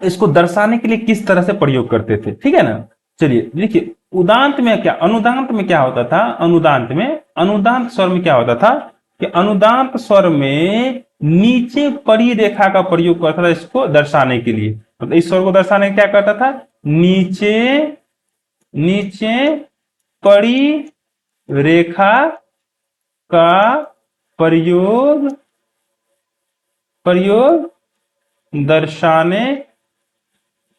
इसको दर्शाने के लिए किस तरह से प्रयोग करते थे। ठीक है ना, चलिए देखिए उदांत में क्या, अनुदांत में क्या होता था, अनुदांत स्वर में क्या होता था कि अनुदांत स्वर में नीचे परी रेखा का प्रयोग करता था इसको दर्शाने के लिए। मतलब इस स्वर को दर्शाने क्या करता था, नीचे परी रेखा का प्रयोग दर्शाने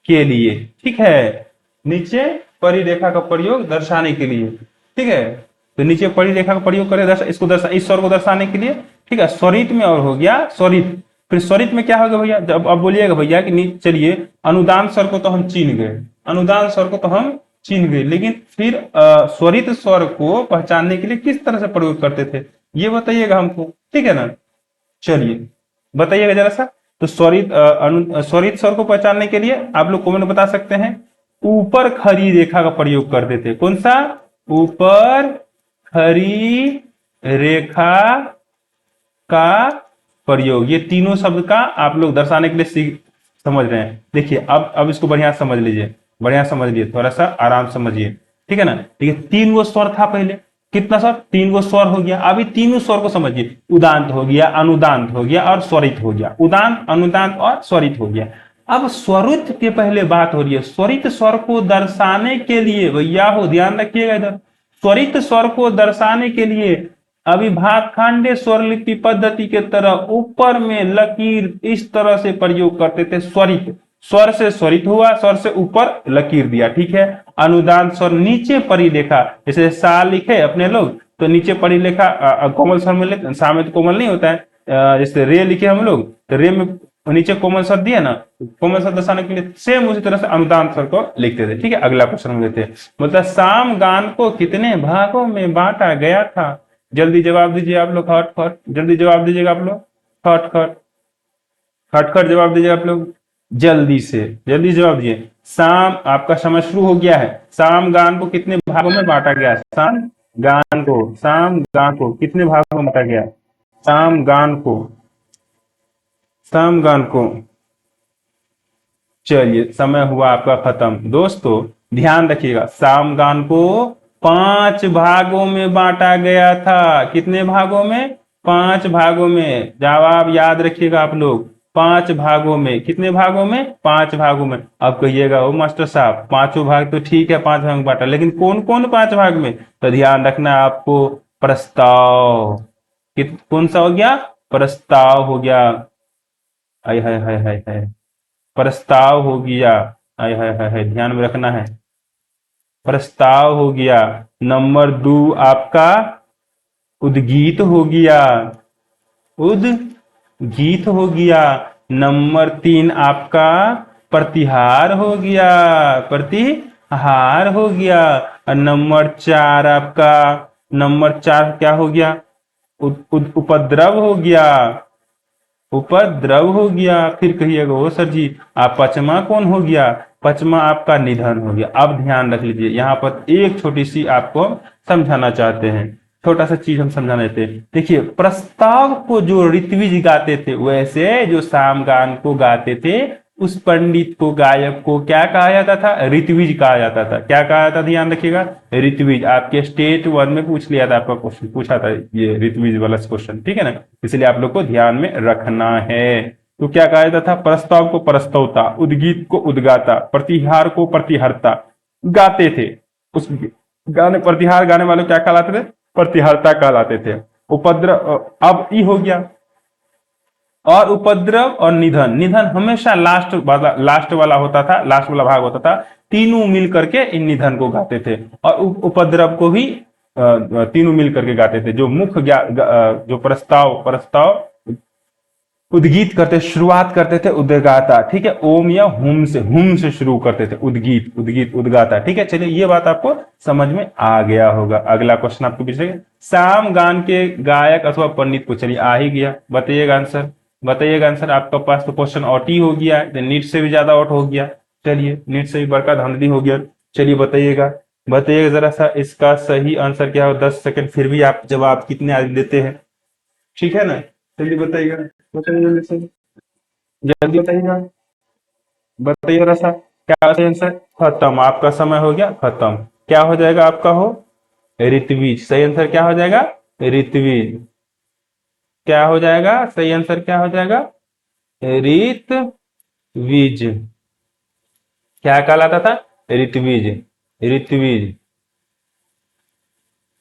के लिए। ठीक है, नीचे परिरेखा का प्रयोग दर्शाने के लिए। ठीक है, तो नीचे परिरेखा का प्रयोग करें इसको इस स्वर को दर्शाने के लिए। ठीक है, स्वरित में और हो गया स्वरित। फिर स्वरित में क्या होगा भैया, जब अब बोलिएगा भैया कि चलिए अनुदान स्वर को तो हम चीन गए, अनुदान स्वर को तो हम चीन गए, लेकिन फिर स्वरित स्वर को पहचानने के लिए किस तरह से प्रयोग करते थे ये बताइएगा हमको। ठीक है ना, चलिए बताइएगा जरा सा। तो स्वरित स्वर को पहचानने के लिए आप लोग कमेंट बता सकते हैं। ऊपर खड़ी रेखा का प्रयोग करते थे, कौन सा, ऊपर खड़ी रेखा का प्रयोग। ये तीनों शब्द का आप लोग दर्शाने के लिए समझ रहे हैं? देखिए अब इसको बढ़िया समझ लीजिए, बढ़िया समझ लीजिए, थोड़ा सा आराम समझिए, ठीक है ना? देखिए 3 गो स्वर था पहले, कितना स्वर? 3 गो स्वर हो गया। अभी तीनों स्वर को समझिए, उदांत हो गया, अनुदांत हो गया और स्वरित हो गया। उदांत, अनुदांत और स्वरित हो गया। अब स्वरित के पहले बात हो रही है, स्वरित स्वर को दर्शाने के लिए, भैया हो ध्यान रखिएगा इधर, स्वरित स्वर को दर्शाने के लिए अविभाग खांडे स्वरलिपि पद्धति के तरह ऊपर में लकीर इस तरह से प्रयोग करते थे। स्वरित, स्वर से स्वरित हुआ, स्वर से ऊपर लकीर दिया, ठीक है। अनुदान स्वर नीचे परी लेखा, जैसे सा लिखे अपने लोग तो नीचे परी लेखा कोमल स्वर में लिखे, सा में तो कोमल नहीं होता है, जैसे रे लिखे हम लोग तो रे में नीचे कोमल स्वर दिया ना, कोमल स्वर दर्शाने के लिए सेम उसी तरह से अनुदान स्वर को लिखते थे, ठीक है। अगला क्वेश्चन में लेते हैं, मतलब साम गान को कितने भागों में बांटा गया था? जल्दी जवाब दीजिए आप लोग, खट खट, जल्दी जवाब दीजिएगा आप लोग, खट खट, खट खट जवाब दीजिए आप लोग, जल्दी से जल्दी जवाब दीजिए। साम, आपका समय शुरू हो गया है। साम गान को कितने भागों में बांटा गया? साम गान को, साम गान को कितने भागों में बांटा गया? साम गान को, साम गान को, चलिए समय हुआ आपका खत्म। दोस्तों ध्यान रखिएगा, साम गान को 5 भागों में बांटा गया था। कितने भागों में? 5 भागों में। जवाब याद रखिएगा आप लोग, 5 भागों में। कितने भागों में? 5 भागों में। अब कहिएगा ओ मास्टर साहब 5 भाग तो ठीक है, 5 भाग में बांटा, लेकिन कौन कौन 5 भाग में? तो ध्यान रखना है आपको, प्रस्ताव, कौन सा हो गया? प्रस्ताव हो गया, हाय हाय हाय हाय हाय, प्रस्ताव हो गया, हाय हाय हाय हाय, ध्यान में रखना है, प्रस्ताव हो गया। नंबर 2 आपका उद्गीत हो गया, उद्गीत हो गया। नंबर 3 आपका प्रतिहार हो गया, प्रतिहार हो गया। और नंबर 4 आपका, नंबर 4 क्या हो गया? उपद्रव हो गया, उपद्रव हो गया। फिर कहिएगा ओ सर जी आप 5वां कौन हो गया? 5वां आपका निधन हो गया। अब ध्यान रख लीजिए, यहाँ पर एक छोटी सी आपको समझाना चाहते हैं, छोटा सा चीज हम समझाना चाहते हैं। देखिए प्रस्ताव को जो ऋत्विज गाते थे, वैसे जो सामगान को गाते थे उस पंडित को, गायक को क्या कहा जाता था? ऋत्विज कहा जाता था। क्या कहा जाता? ध्यान रखिएगा, ऋत्विज। आपके स्टेट 1 में पूछ लिया था, आपका क्वेश्चन पूछा था ये ऋत्विज वाला क्वेश्चन, ठीक है ना, इसलिए आप लोग को ध्यान में रखना है। तो क्या कहा जाता था? प्रस्ताव को प्रस्तौता, उद्गीत को उद्गाता, प्रतिहार को प्रतिहर्ता गाते थे। उस गाने, प्रतिहार गाने वाले क्या कहलाते थे? प्रतिहर्ता कहलाते थे। उपद्रव, अब ई हो गया। और उपद्रव और निधन, निधन हमेशा लास्ट वाला होता था, लास्ट वाला भाग होता था। तीनों मिल करके इन निधन को गाते थे, और उपद्रव को भी तीनों मिल करके गाते थे। जो मुख्य जो प्रस्ताव उद्गीत करते, शुरुआत करते थे उद्गाता, ठीक है, ओम या हुम से शुरू करते थे, उद्गीत, उद्गीत, उद्गाता, ठीक है। चलिए ये बात आपको समझ में आ गया होगा। अगला क्वेश्चन आपको पूछेगा, साम गान के गायक अथवा पंडित को, चलिए आ ही गया, बताइएगा आंसर, बताइएगा आंसर। आपका पास तो क्वेश्चन ऑट ही हो गया है, नीट से भी ज्यादा ऑट हो गया। चलिए नीट से भी बड़का धांधली हो गया। चलिए बताइएगा, बताइएगा जरा सा इसका सही आंसर क्या हो। 10 सेकंड, फिर भी आप जवाब कितने आज देते हैं, ठीक है ना। चलिए बताइएगा, बताइए जल्दी से, जल्दी बताइएगा, बताइए जरा सा क्या सही आंसर। खत्म, आपका समय हो गया खत्म। क्या हो जाएगा आपका? हो ऋत्विज। सही आंसर क्या हो जाएगा? ऋत्विज। क्या हो जाएगा? सही आंसर क्या हो जाएगा? ऋत्विज। क्या कहलाता था? ऋत्विज, ऋत्विज।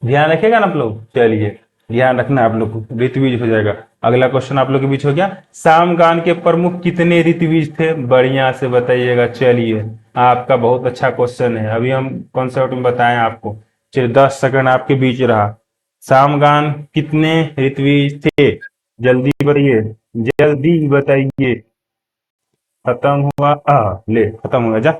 ध्यान रखिएगा ना आप लोग, चलिए ध्यान रखना आप लोग को, ऋत्विज हो जाएगा। अगला क्वेश्चन आप लोग के बीच हो गया, सामगान के प्रमुख कितने ऋत्विज थे? बढ़िया से बताइएगा। चलिए आपका बहुत अच्छा क्वेश्चन है, अभी हम कॉन्सेप्ट में बताएं आपको। चलिए 10 सेकंड आपके बीच रहा। सामगान कितने ऋत्विज थे? जल्दी बताइए, जल्दी बताइए। खत्म हुआ, ले खत्म हो गया, जा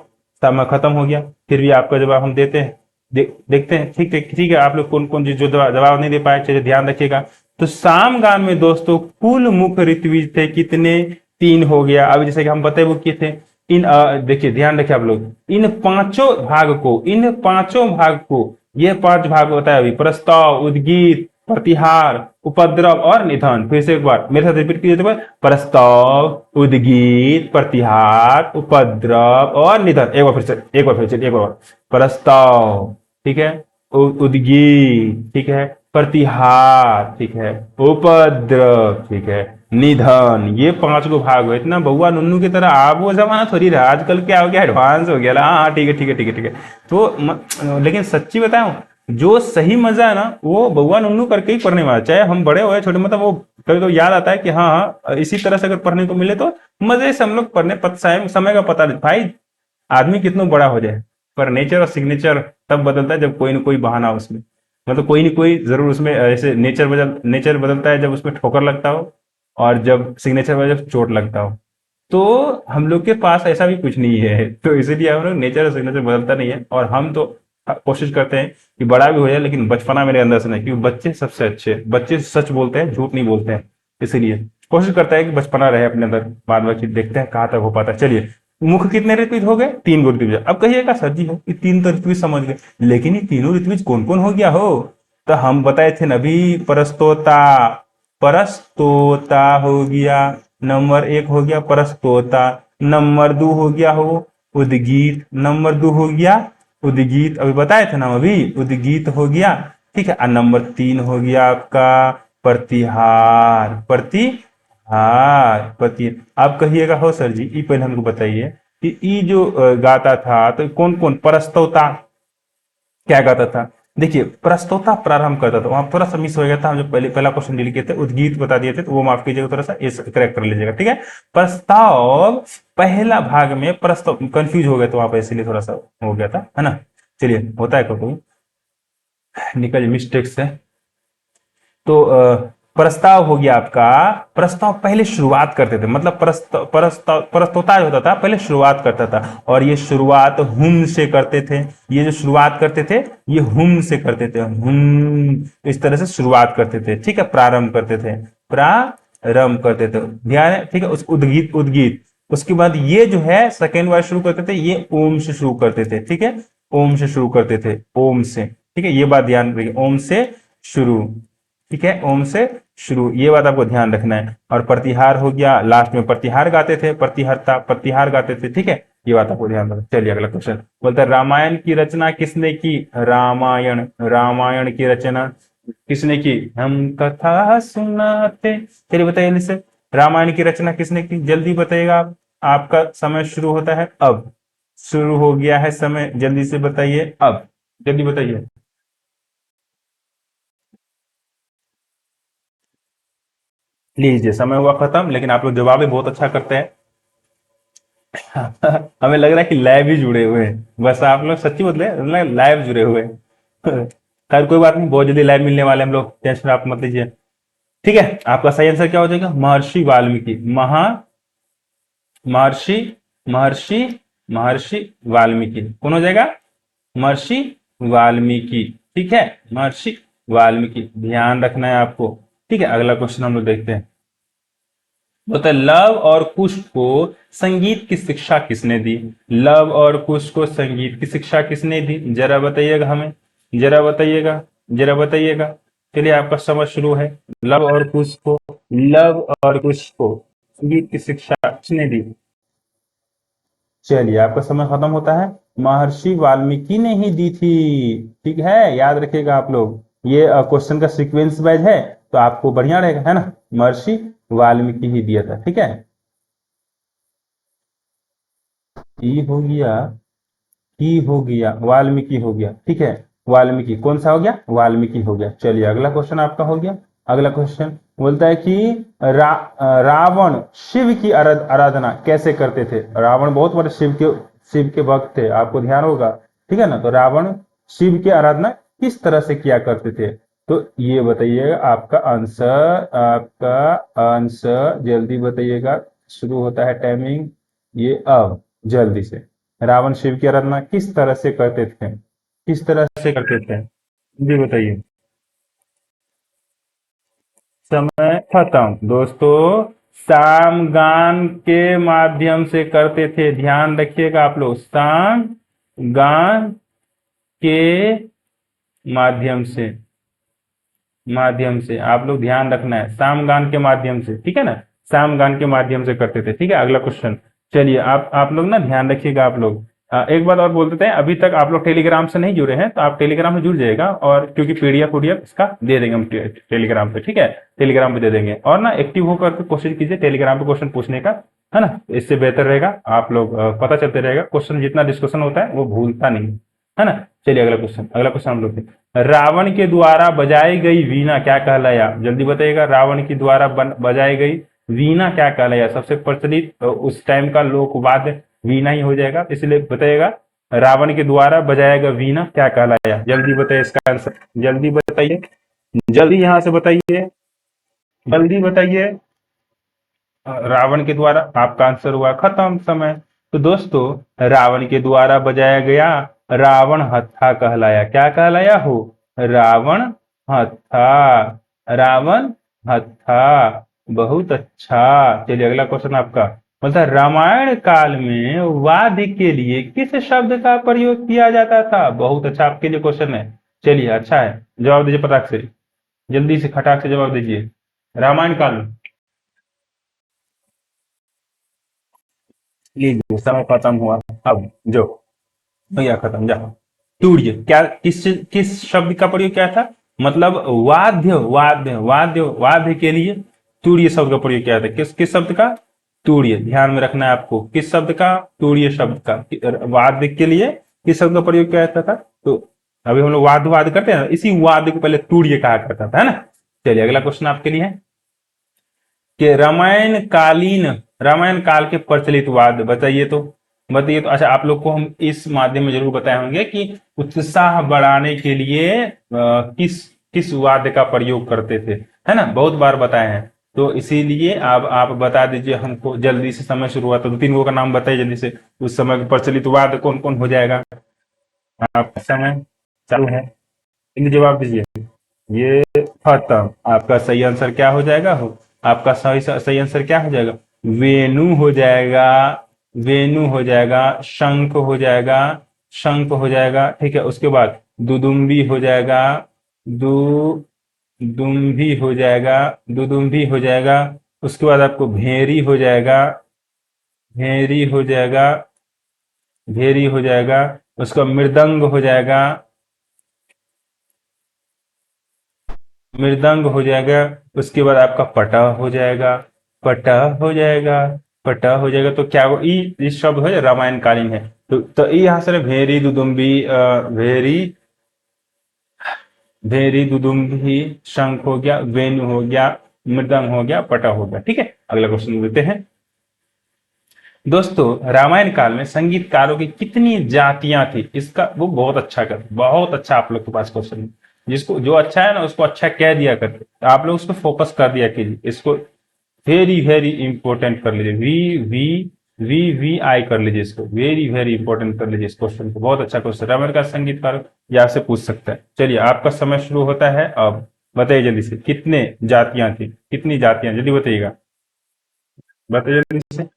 समय खत्म हो गया। फिर भी आपका जवाब हम देते हैं, देखते हैं, ठीक है ठीक है। आप लोग कौन कौन जो जवाब नहीं दे पाए, चलिए ध्यान रखिएगा। तो सामगान में दोस्तों कुल मुख्य ऋत्विज थे कितने? 3 हो गया। अभी जैसे कि हम बताए वो किए थे इन, देखिए ध्यान रखिए आप लोग, इन पांचों भाग को, इन पांचों भाग को, ये 5 भाग होता है अभी, प्रस्ताव, उद्गीत, प्रतिहार, उपद्रव और निधन। फिर से एक बार मेरे साथ रिपीट कीजिए तो प्रस्ताव, उद्गीत, प्रतिहार, उपद्रव और निधन। एक बार फिर से, एक बार फिर से, एक बार। प्रस्ताव, ठीक है, उद्गीत, ठीक है, प्रतिहार, ठीक है, उपद्रव, ठीक है, निधन। ये 5 गो भाग हुए। इतना बउआ नुन्नू की तरह आप वो जमाना थोड़ी रहा, आजकल क्या हो गया, एडवांस हो गया। हाँ हाँ, ठीक है ठीक है ठीक है ठीक है। तो लेकिन सच्ची बताऊं, जो सही मजा है ना वो बउआ नुन्नू करके ही पढ़ने वाला, चाहे हम बड़े हो या छोटे। मतलब वो कभी कभी याद आता है कि हाँ हाँ, इसी तरह से अगर पढ़ने को मिले तो मजे से हम लोग पढ़ने, समय का पता नहीं भाई। आदमी कितना बड़ा हो जाए पर नेचर और सिग्नेचर तब बदलता है जब कोई ना कोई बहाना हो उसमें। मतलब कोई ना कोई जरूर उसमें ऐसे नेचर बदलता है जब उसमें ठोकर लगता हो, और जब सिग्नेचर में जब चोट लगता हो। तो हम लोग के पास ऐसा भी कुछ नहीं है, तो इसीलिए हम लोग नेचर और सिग्नेचर बदलता नहीं है। और हम तो कोशिश करते हैं कि बड़ा भी हो जाए लेकिन बचपना मेरे अंदर से नहीं, क्योंकि बच्चे सबसे अच्छे हैं। बच्चे सच बोलते हैं, झूठ नहीं बोलते हैं। इसीलिए कोशिश करता है कि बचपना रहे अपने अंदर। बाद बाकी देखते हैं कहाँ तक हो पाता है। चलिए, मुख कितने ऋत्विज हो गए? 3 गो ऋत्विज। अब कहिएगा सर जी हो कि 3 तो ऋत्विज समझ गए, लेकिन ये तीनों ऋत्विज कौन कौन हो गया हो? तो हम बताए थे नबी, परस्तोता, परस्तोता हो गया, नंबर 1 हो गया परस्तोता। नंबर 2 हो गया हो उद्गीत, नंबर 2 हो गया उद्गीत, अभी बताए थे ना, अभी उद्गीत हो गया, ठीक है। और नंबर 3 हो गया आपका प्रतिहार, प्रतिहार, प्रति। आप कहिएगा हो सर जी, ई पहले हमको बताइए कि ई जो गाता था तो कौन कौन? परस्तोता क्या गाता था? देखिए, प्रस्तोता प्रारंभ करता था, वहां थोड़ा सा मिस हो गया था। हम जो पहला क्वेश्चन डील किए थे, उद्गीत बता दिए थे, तो वो माफ कीजिएगा, थोड़ा सा इस करेक्ट कर लीजिएगा, ठीक है। प्रस्ताव पहला भाग में प्रस्ताव कंफ्यूज हो गया तो वहां पर, इसीलिए थोड़ा सा हो गया था, है ना। चलिए, होता है कभी निकल मिस्टेक से। तो प्रस्ताव हो गया आपका। प्रस्ताव पहले शुरुआत करते थे, मतलब प्रस्तोता जो होता था पहले शुरुआत करता था, और ये शुरुआत हुम से करते थे। ये जो शुरुआत करते थे ये हुम से करते थे, हुम, इस तरह से शुरुआत करते थे, ठीक है, प्रारंभ करते थे, प्रारंभ करते थे, ध्यान है, ठीक है। उस उद्गीत, उद्गीत, उसके बाद ये जो है सेकेंड बार शुरू करते थे, ये ओम से शुरू करते थे, ठीक है, ओम से शुरू करते थे, ओम से, ठीक है, ये बात ध्यान रखिए, ओम से शुरू, ठीक है, ओम से शुरू, ये बात आपको ध्यान रखना है। और प्रतिहार हो गया, लास्ट में प्रतिहार गाते थे, प्रतिहरता, प्रतिहार गाते थे, ठीक है, ये बात आपको ध्यान रखना। चलिए अगला क्वेश्चन बोलता है, रामायण की रचना किसने की? रामायण, रामायण की रचना किसने की? हम कथा सुनाते। चलिए बताइए जल्दी से, रामायण की रचना किसने की? जल्दी बताइएगा आप, आपका समय शुरू होता है अब। शुरू हो गया है समय, जल्दी से बताइए अब, जल्दी बताइए। लीजिए, समय हुआ खत्म, लेकिन आप लोग जवाब भी बहुत अच्छा करते हैं। हमें लग रहा है कि लाइव ही जुड़े हुए हैं, बस आप लोग सच्ची बतले लाइव जुड़े हुए हैं। खैर कोई बात नहीं, बहुत जल्दी लाइव मिलने वाले हम लोग, टेंशन आप मत लीजिए। ठीक है, आपका सही आंसर क्या हो जाएगा? महर्षि वाल्मीकि, महर्षि, महर्षि, महर्षि वाल्मीकि। कौन हो जाएगा? महर्षि वाल्मीकि, ठीक है, महर्षि वाल्मीकि, ध्यान रखना है आपको। ठीक है, अगला क्वेश्चन हम लोग देखते हैं। बोलता है, लव और कुश को संगीत की शिक्षा किसने दी? लव और कुश को संगीत की शिक्षा किसने दी? जरा बताइएगा हमें, जरा बताइएगा, जरा बताइएगा। चलिए, आपका समय शुरू है। लव और कुश को, लव और कुश को संगीत की शिक्षा किसने दी? चलिए, आपका समय खत्म होता है। महर्षि वाल्मीकि ने ही दी थी, ठीक है, याद रखिएगा आप लोग। ये क्वेश्चन का सीक्वेंस वाइज है, तो आपको बढ़िया रहेगा, है ना। महर्षि वाल्मीकि ही दिया था, ठीक है। ई हो गया, की हो गया, वाल्मीकि हो गया, ठीक है। वाल्मीकि कौन सा हो गया? वाल्मीकि हो गया। चलिए, अगला क्वेश्चन आपका हो गया। अगला क्वेश्चन बोलता है कि रावण शिव की आराधना कैसे करते थे? रावण बहुत बड़े शिव के भक्त थे, आपको ध्यान होगा, ठीक है ना। तो रावण शिव की आराधना किस तरह से किया करते थे? तो ये बताइएगा, आपका आंसर, आपका आंसर जल्दी बताइएगा। शुरू होता है टाइमिंग, ये अब, जल्दी से। रावण शिव की आराधना किस तरह से करते थे? किस तरह से करते थे, जी बताइए। समय खत्म दोस्तों। सामगान के माध्यम से करते थे, ध्यान रखिएगा आप लोग, साम गान के माध्यम से, माध्यम से, आप लोग ध्यान रखना है, सामगान के माध्यम से, ठीक है ना, सामगान के माध्यम से करते थे। ठीक है, अगला क्वेश्चन। चलिए आप लोग ना ध्यान रखिएगा। आप लोग एक बात और बोल देते हैं, अभी तक आप लोग टेलीग्राम से नहीं जुड़े हैं तो आप टेलीग्राम से जुड़ जाएगा, और क्योंकि पीडीएफ इसका दे देंगे हम टेलीग्राम पे, ठीक है, टेलीग्राम पे दे देंगे। और ना एक्टिव होकर के कोशिश कीजिए टेलीग्राम पे क्वेश्चन पूछने का, है ना, इससे बेहतर रहेगा। आप लोग पता चलते रहेगा, क्वेश्चन जितना डिस्कशन होता है वो भूलता नहीं, है ना। चलिए अगला क्वेश्चन, अगला क्वेश्चन हम लोग रावण के द्वारा बजाई गई वीणा क्या कहलाया? जल्दी बताइएगा, रावण के द्वारा बजाई गई वीणा क्या कहलाया? सबसे प्रचलित उस टाइम का लोकवाद्य वीणा ही हो जाएगा, इसलिए बताइएगा रावण के द्वारा बजाया गया वीणा क्या कहलाया? जल्दी बताइए इसका आंसर, जल्दी बताइए, जल्दी यहां से बताइए, जल्दी बताइए। रावण के द्वारा, आपका आंसर हुआ खत्म, समय। तो दोस्तों रावण के द्वारा बजाया गया रावण हत्था कहलाया। क्या कहलाया हो? रावण हत्था, रावण हत्था। बहुत अच्छा। चलिए अगला क्वेश्चन आपका, मतलब रामायण काल में वाद्य के लिए किस शब्द का प्रयोग किया जाता था? बहुत अच्छा आपके लिए क्वेश्चन है। चलिए अच्छा है, जवाब दीजिए फटाक से, जल्दी से खटाक से जवाब दीजिए। रामायण काल में, लीजिए समय खत्म हुआ। अब जो भैया खत्म, जाओ। तूर्य क्या, किस शब्द का प्रयोग क्या था? मतलब वाद्य, वाद्य के लिए तूर्य शब्द का प्रयोग किया था। किस शब्द का? तूर्य। ध्यान में रखना है आपको, किस शब्द का? तूर्य शब्द का। वाद्य के लिए किस शब्द का प्रयोग किया जाता था? तो अभी हम लोग वाद्य करते हैं, इसी वाद्य को पहले तूर्य कहा करता था, है ना। चलिए अगला क्वेश्चन आपके लिए है कि रामायण काल के प्रचलित वाद्य बताइए तो, बताइए तो। अच्छा, आप लोग को हम इस माध्यम में जरूर बताए होंगे कि उत्साह बढ़ाने के लिए किस किस वाद्य का प्रयोग करते थे, है ना, बहुत बार बताए हैं। तो इसीलिए आप बता दीजिए हमको जल्दी से, समय शुरू हुआ तो 2-3 का नाम बताइए जल्दी से, उस समय के प्रचलित वाद्य कौन कौन हो जाएगा। आपका समय चालू है, जल्दी जवाब दीजिए। ये खत्म। आपका सही आंसर क्या हो जाएगा? हो आपका सही सही आंसर क्या हो जाएगा? वेणु हो जाएगा, वेणु हो जाएगा, शंख हो जाएगा, शंख हो जाएगा, ठीक है। उसके बाद दुदुम्बी हो जाएगा, दुदुम्बी हो जाएगा, दुदुम्बी हो जाएगा। उसके बाद आपको भेरी हो जाएगा, भेरी हो जाएगा, भेरी हो जाएगा। उसका मृदंग हो जाएगा, मृदंग हो जाएगा। उसके बाद आपका पटा हो जाएगा, पटा हो जाएगा, पटा हो जाएगा। तो क्या वो ई शब्द हो जाए रामायण कालीन है। तो यहाँ से भेरी दुदुम्बी, भेरी, भेरी दुदुम्बी, शंख हो गया, वेणु हो गया, मृदंग हो गया, पटा हो गया, ठीक है। अगला क्वेश्चन देते हैं दोस्तों, रामायण काल में संगीतकारों की कितनी जातियां थी? इसका वो बहुत अच्छा कर, बहुत अच्छा आप लोग के पास क्वेश्चन है। जिसको जो अच्छा है ना उसको अच्छा कह दिया करते, आप लोग उसको फोकस कर दिया कीजिए, इसको वेरी वेरी इंपॉर्टेंट कर लीजिए। वी आई कर लीजिए, इसको वेरी वेरी इंपॉर्टेंट कर लीजिए इस क्वेश्चन को। बहुत अच्छा क्वेश्चन, रामायण का संगीतकार यहाँ से पूछ सकता है। चलिए आपका समय शुरू होता है अब, बताइए जल्दी से, कितने जातियां थी, कितनी जातियां, जल्दी बताइएगा, बताइए जल्दी से,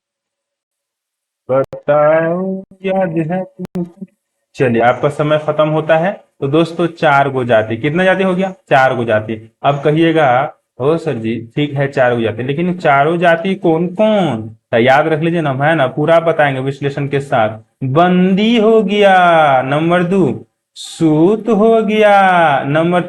बताओ, याद है? चलिए आपका समय खत्म होता है। तो दोस्तों 4 गो जाति, कितना जाति हो गया? 4 गो जाति। अब कहिएगा हो सर जी ठीक है 4 गो जाति, लेकिन चारों जाति कौन कौन? तो याद रख लीजिए ना, है ना, पूरा बताएंगे विश्लेषण के साथ। बंदी हो गया, नंबर 2 सूत हो गया, नंबर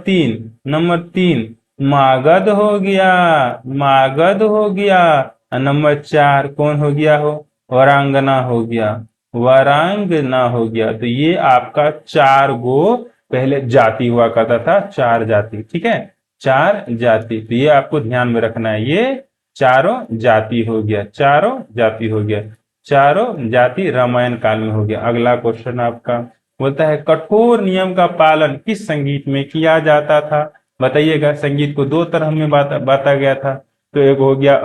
3 मागध हो गया, मागध हो गया, और नंबर 4 कौन हो गया? हो वरांगना हो गया, वरांगना हो गया। तो ये आपका 4 गो पहले जाति हुआ करता था, 4 जाति, ठीक है, 4 जाति। तो ये आपको ध्यान में रखना है, ये चारों जाति हो गया, चारों जाति हो गया, चारों जाति रामायण काल में हो गया। अगला क्वेश्चन आपका बोलता है कठोर नियम का पालन किस संगीत में किया जाता था? बताइएगा। संगीत को 2 तरह में बांटा गया था। तो एक हो गया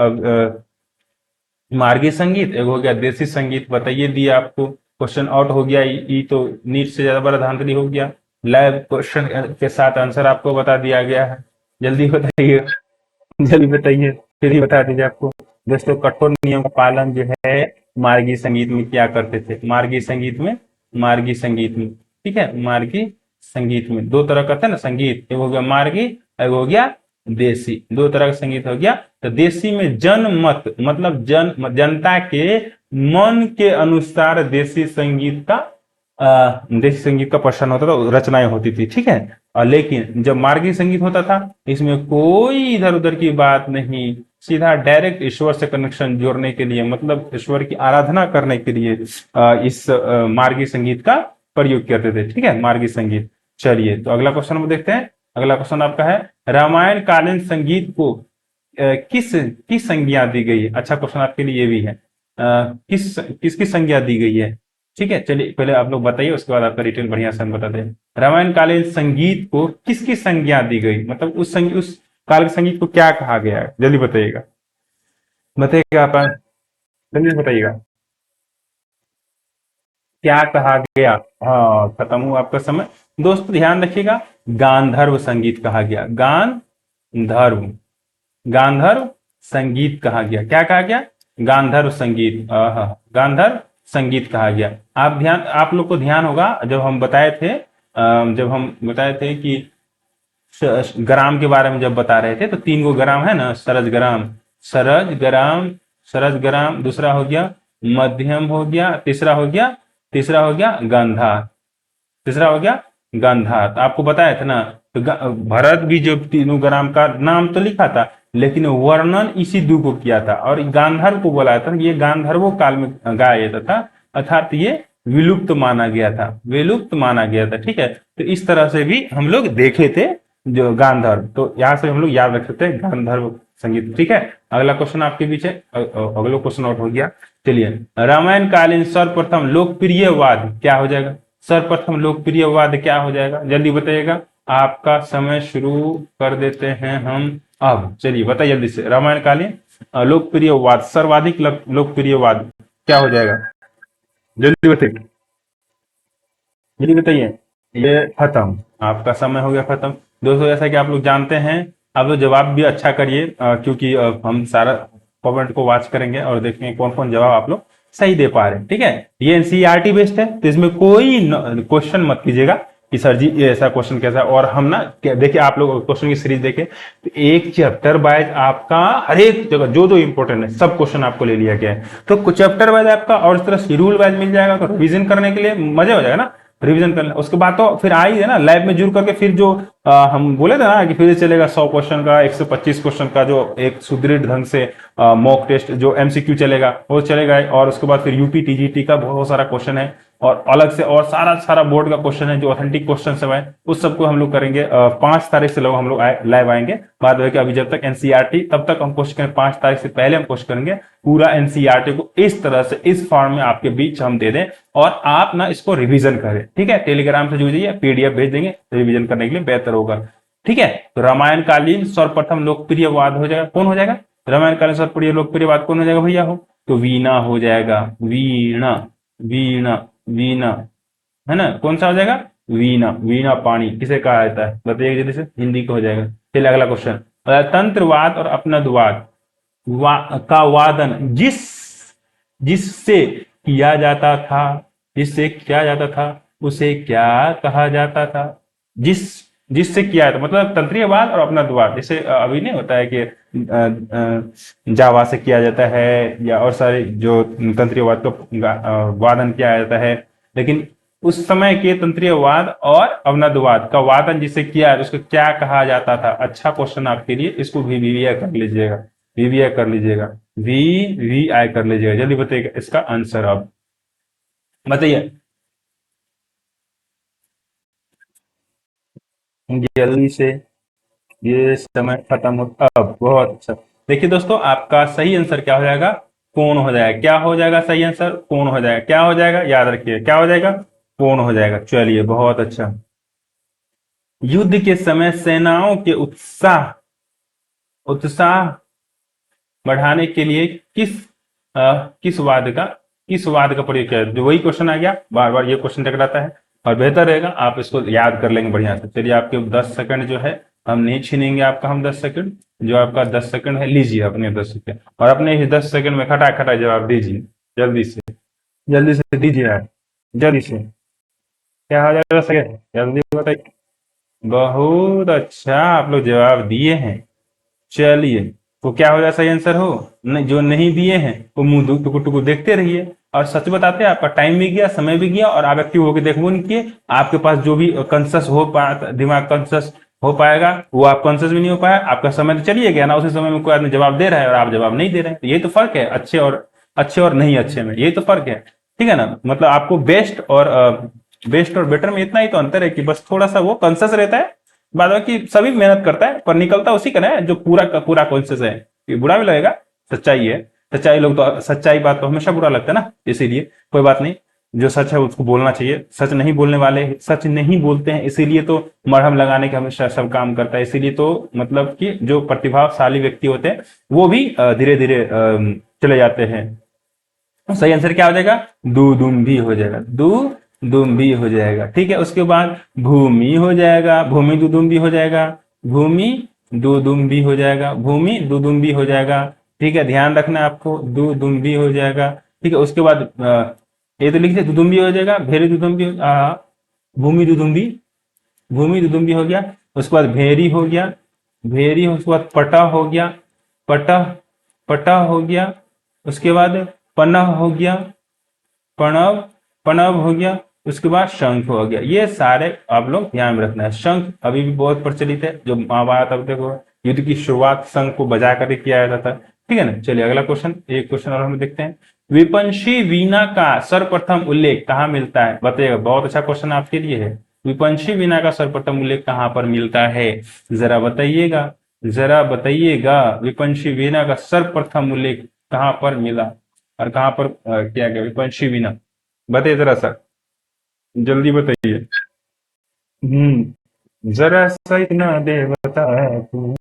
मार्गी संगीत, एक हो गया देसी संगीत। बताइए, दिया आपको, क्वेश्चन आउट हो गया, ये तो नीट से ज्यादा बड़ा धांधली हो गया। लाइव क्वेश्चन के साथ आंसर आपको बता दिया गया है, जल्दी बताइए, जल्दी बताइए, फिर ही बता दीजिए आपको। दोस्तों कठोर नियम का पालन जो है मार्गी संगीत में क्या करते थे? मार्गी संगीत में, मार्गी संगीत में, ठीक है, मार्गी संगीत में 2 तरह का था ना संगीत, एक हो गया मार्गी एक हो गया देसी। दो तरह का संगीत हो गया। तो देसी में जनमत मतलब जनता के मन के अनुसार देसी संगीत का प्रश्न होता था, रचनाएं होती थी, ठीक है। और लेकिन जब मार्गी संगीत होता था, इसमें कोई इधर उधर की बात नहीं, सीधा डायरेक्ट ईश्वर से कनेक्शन जोड़ने के लिए, मतलब ईश्वर की आराधना करने के लिए इस मार्गी संगीत का प्रयोग करते थे, ठीक है, मार्गी संगीत। चलिए तो अगला क्वेश्चन हम देखते हैं। अगला क्वेश्चन आपका है, रामायण कालीन संगीत को किस किस संज्ञा दी गई है। अच्छा क्वेश्चन आपके लिए ये भी है, किस किसकी संज्ञा दी गई है, ठीक है। चलिए पहले आप लोग बताइए, उसके बाद आपका डिटेल बढ़िया से हम बताते हैं। रामायण कालीन संगीत को किसकी संज्ञा दी गई, मतलब उस काल के संगीत को क्या कहा गया है, जल्दी बताइएगा, बताइएगा आप, जल्दी बताइएगा क्या कहा गया। हाँ, खत्म हुआ आपका समय। दोस्त ध्यान रखिएगा, गांधर्व संगीत कहा गया, गांधर्व, गांधर्व संगीत कहा गया। क्या कहा गया, गांधर्व संगीत, गांधर्व संगीत कहा गया। आप लोग को ध्यान होगा, जब हम बताए थे कि ग्राम के बारे में जब बता रहे थे, तो तीन गो ग्राम है ना, सरज ग्राम, सरज ग्राम, सरज ग्राम, दूसरा हो गया मध्यम हो गया, तीसरा हो गया गांधार, तीसरा हो गया गांधार। तो आपको बताया था ना, तो भरत भी जो तीनों ग्राम का नाम तो लिखा था, लेकिन वर्णन इसी दो को किया था, और गांधार को बोला था, ये गांधर्वो काल में गाया जाता था, अर्थात ये विलुप्त माना गया था, विलुप्त माना गया था, ठीक है। तो इस तरह से भी हम लोग देखे थे जो गांधर्व, तो यहाँ से हम लोग याद रख सकते हैं गांधर्व संगीत, ठीक है। अगला क्वेश्चन आपके पीछे, अगला क्वेश्चन आउट हो गया। चलिए, रामायण कालीन सर्वप्रथम लोकप्रिय वाद क्या हो जाएगा, सर्वप्रथम लोकप्रिय वाद क्या हो जाएगा, जल्दी बताइएगा। आपका समय शुरू कर देते हैं हम अब, चलिए बताइए जल्दी से। रामायण कालीन लोकप्रिय वाद, सर्वाधिक लोकप्रिय वाद क्या हो जाएगा, जल्दी बताइए, जल्दी बताइए। ये खत्म, आपका समय हो गया खत्म। दोस्तों जैसा कि आप लोग जानते हैं, आप लोग जवाब भी अच्छा करिए, क्योंकि हम सारा कमेंट को वॉच करेंगे और देखेंगे कौन कौन जवाब आप लोग सही दे पा रहे हैं, ठीक है। ये एनसीईआरटी बेस्ड है, तो इसमें कोई क्वेश्चन मत कीजिएगा कि सर जी ये ऐसा क्वेश्चन कैसा है। और हम ना देखिए, आप लोग क्वेश्चन की सीरीज देखें, तो एक चैप्टर वाइज आपका हर एक जगह जो जो इंपॉर्टेंट है सब क्वेश्चन आपको ले लिया गया है। तो चैप्टर वाइज आपका और इस तरह शेड्यूल वाइज मिल जाएगा, तो रिविजन करने के लिए मजा हो जाएगा ना, रिवीजन करना। उसके बाद तो फिर आ ही है ना, लैब में जुड़ करके फिर जो हम बोले थे ना कि फिर चलेगा 100 क्वेश्चन का, 125 क्वेश्चन का जो एक सुदृढ़ ढंग से मॉक टेस्ट जो एमसीक्यू चलेगा वो चलेगा। और उसके बाद फिर यूपी टीजीटी का बहुत सारा क्वेश्चन है, और अलग से और सारा सारा बोर्ड का क्वेश्चन है जो ऑथेंटिक क्वेश्चन सब है, उस सबको हम लोग करेंगे। 5 तारीख से लोग हम लोग लाइव आएंगे। बाद में अभी जब तक एनसीईआरटी, तब तक हम कोशिश करें 5 तारीख से पहले हम कोशिश करेंगे पूरा एनसीईआरटी को इस तरह से इस फॉर्म में आपके बीच हम दे दें, और आप ना इसको रिवीजन करें, ठीक है। टेलीग्राम से जुड़ जाइए, पीडीएफ भेज देंगे, रिवीजन करने के लिए बेहतर होगा, ठीक है। तो रामायण कालीन सर्वप्रथम लोकप्रिय वाद हो जाएगा, कौन हो जाएगा, रामायण कालीन सर्वप्रिय लोकप्रिय वाद कौन हो जाएगा भैया, हो तो वीणा हो जाएगा, वीणा, वीणा, वीणा, है ना, कौन सा हो जाएगा, वीणा, वीणा पाणी किसे कहा जाता है, बताइए जल्दी से, हिंदी का हो जाएगा। चलिए अगला क्वेश्चन, तंत्रवाद और अपनद्वाद का वादन जिससे किया जाता था, जिससे किया जाता था, उसे क्या कहा जाता था, जिस जिससे किया था, मतलब तंत्रीयवाद और अपनत्ववाद। जैसे अभी नहीं होता है कि जावा से किया जाता है, या और सारे जो तंत्रीयवाद का वादन किया जाता है, लेकिन उस समय के तंत्रीयवाद और अवनदवाद का वादन जिसे किया है उसको क्या कहा जाता था। अच्छा क्वेश्चन आपके लिए, इसको भी वीवीआई कर लीजिएगा, वीवीआई कर लीजिएगा, वीवीआई कर लीजिएगा, जल्दी बताइएगा इसका आंसर। अब बताइए जल्दी से, ये समय खत्म हो, अब बहुत अच्छा। देखिए दोस्तों, आपका सही आंसर क्या हो जाएगा, कौन हो जाएगा, क्या हो जाएगा सही आंसर, कौन हो जाएगा, क्या हो जाएगा, याद रखिए क्या हो जाएगा, कौन हो जाएगा। चलिए बहुत अच्छा। युद्ध के समय सेनाओं के उत्साह उत्साह बढ़ाने के लिए किस वाद का प्रयोग किया, जो वही क्वेश्चन आ गया, बार बार ये क्वेश्चन टकराता है, और बेहतर रहेगा आप इसको याद कर लेंगे बढ़िया से। चलिए आपके 10 सेकंड जो है हम नहीं छीनेंगे आपका, हम 10 सेकंड, जो आपका 10 सेकंड है लीजिए अपने 10 सेकंड, और अपने इस 10 सेकंड में खटा खटा जवाब दीजिए, जल्दी से, जल्दी से दीजिए यार, जल्दी से, क्या हो जाएगा सही, जल्दी बताइए। बहुत अच्छा, आप लोग जवाब दिए हैं। चलिए, तो क्या हो जाए सही आंसर हो। जो नहीं दिए हैं वो मुंह टुकु टुकु देखते रहिए। और सच बताते हैं, आपका टाइम भी गया, समय भी गया, और आप एक्टिव होकर देखो नहीं किए। आपके पास जो भी कॉन्सियस हो पा दिमाग कॉन्सियस हो पाएगा, वो आप कॉन्सियस भी नहीं हो पाया। आपका समय तो चलिए गया ना, उसी समय में कोई आदमी जवाब दे रहा है और आप जवाब नहीं दे रहे हैं। तो यही तो फर्क है अच्छे और नहीं अच्छे में, यही तो फर्क है। ठीक है ना, मतलब आपको बेस्ट और बेटर में इतना ही तो अंतर है कि बस थोड़ा सा वो कॉन्सियस रहता है। बाद बाकी सभी मेहनत करता है, पर निकलता उसी का ना है जो पूरा का पूरा कॉन्शियस है। ये बुरा भी लगेगा, सच्चाई है। सच्चाई लोग तो सच्चाई बात तो हमेशा बुरा लगता है ना, इसीलिए कोई बात नहीं। जो सच है उसको बोलना चाहिए। सच नहीं बोलने वाले सच नहीं बोलते हैं, इसीलिए तो मरहम लगाने का हमेशा सब काम करता है। इसीलिए तो मतलब कि जो प्रतिभाशाली व्यक्ति होते हैं वो भी धीरे धीरे चले जाते हैं। सही आंसर क्या हो जाएगा, दू दुम भी हो जाएगा, दू दुम भी हो जाएगा। ठीक है, उसके बाद भूमि हो जाएगा, भूमि दुदुम भी हो जाएगा, भूमि दुदुम भी हो जाएगा, भूमि दुदुम भी हो जाएगा। ठीक है, ध्यान रखना आपको, दुदुम भी हो जाएगा। ठीक है, उसके बाद ये तो लिख दिया, दुदुम भी हो जाएगा, भेरी दुदुम भी भूमि दुदुम भी, भूमि दुदुम भी हो गया। उसके बाद भेरी हो गया, भेरी, उसके बाद पटा हो गया, पटा पटा हो गया। उसके बाद पनह हो गया, प्रणव प्रणव हो गया। उसके बाद शंख हो गया। ये सारे आप लोग ध्यान में रखना है। शंख अभी भी बहुत प्रचलित है, जो महाभारत अब देखो युद्ध की शुरुआत शंख को बजा कर किया जाता था। ठीक है ना, चलिए अगला क्वेश्चन, एक क्वेश्चन और हम देखते हैं। विपंशी वीणा का सर्वप्रथम उल्लेख कहाँ मिलता है, बताइएगा। बहुत अच्छा क्वेश्चन आपके लिए है। विपंशी वीणा का सर्वप्रथम उल्लेख कहाँ पर मिलता है, जरा बताइएगा, जरा बताइएगा। विपंशी वीणा का सर्वप्रथम उल्लेख कहाँ पर मिला और कहाँ पर किया गया विपंशी वीणा, बताइए जरा सा, जल्दी बताइए। जरा सा इतना दे बता तू,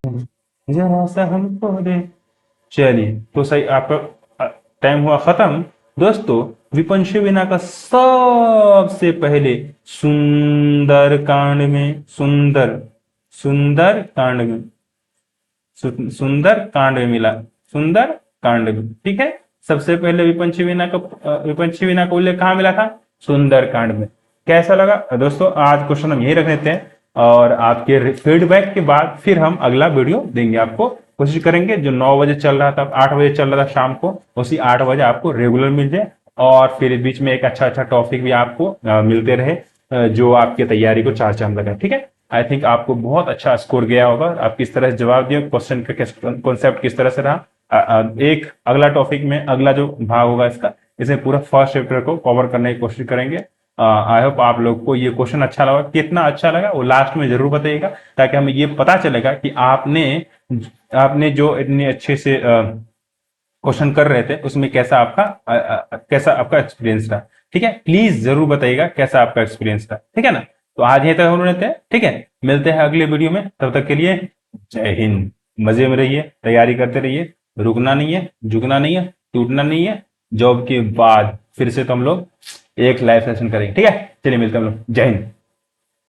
जरा सा हमको दे। चलिए, तो सही आपका टाइम हुआ खत्म। दोस्तों, विपंशी वीणा का सबसे पहले सुंदर कांड में, सुंदर कांड में, सुंदर कांड में मिला, सुंदर कांड में। ठीक है, सबसे पहले विपंची वीणा का उल्लेख कहाँ मिला था, सुंदर कांड में। कैसा लगा दोस्तों, आज क्वेश्चन हम यही रख देते हैं, और आपके फीडबैक के बाद फिर हम अगला वीडियो देंगे आपको। कोशिश करेंगे जो 9 बजे चल रहा था, 8 बजे चल रहा था शाम को, उसी 8 बजे आपको रेगुलर मिल जाए। और फिर बीच में एक अच्छा अच्छा टॉपिक भी आपको मिलते रहे, जो आपकी तैयारी को चार चांद लगाए। ठीक है, आई थिंक आपको बहुत अच्छा स्कोर गया होगा। आप किस तरह से जवाब दिए, क्वेश्चन का कॉन्सेप्ट किस तरह से रहा। एक अगला टॉपिक में अगला जो भाग होगा इसका, इसे पूरा फर्स्ट चैप्टर को कवर करने की कोशिश करेंगे। आई होप आप लोग को ये क्वेश्चन अच्छा लगा। कितना अच्छा लगा वो लास्ट में जरूर बताइएगा, ताकि हमें ये पता चलेगा कि आपने आपने जो इतने अच्छे से क्वेश्चन कर रहे थे उसमें कैसा आपका एक्सपीरियंस रहा। ठीक है, प्लीज जरूर बताइएगा कैसा आपका एक्सपीरियंस रहा। ठीक है ना, तो आज यहीं तक हम रहते हैं। ठीक है, मिलते हैं अगले वीडियो में, तब तक के लिए जय हिंद। मजे में रहिए, तैयारी करते रहिए, रुकना नहीं है, झुकना नहीं है, टूटना नहीं है। जॉब के बाद फिर से तो हम लोग एक लाइव सेशन करेंगे। ठीक है, चलिए मिलते हैं हम लोग, जय हिंद।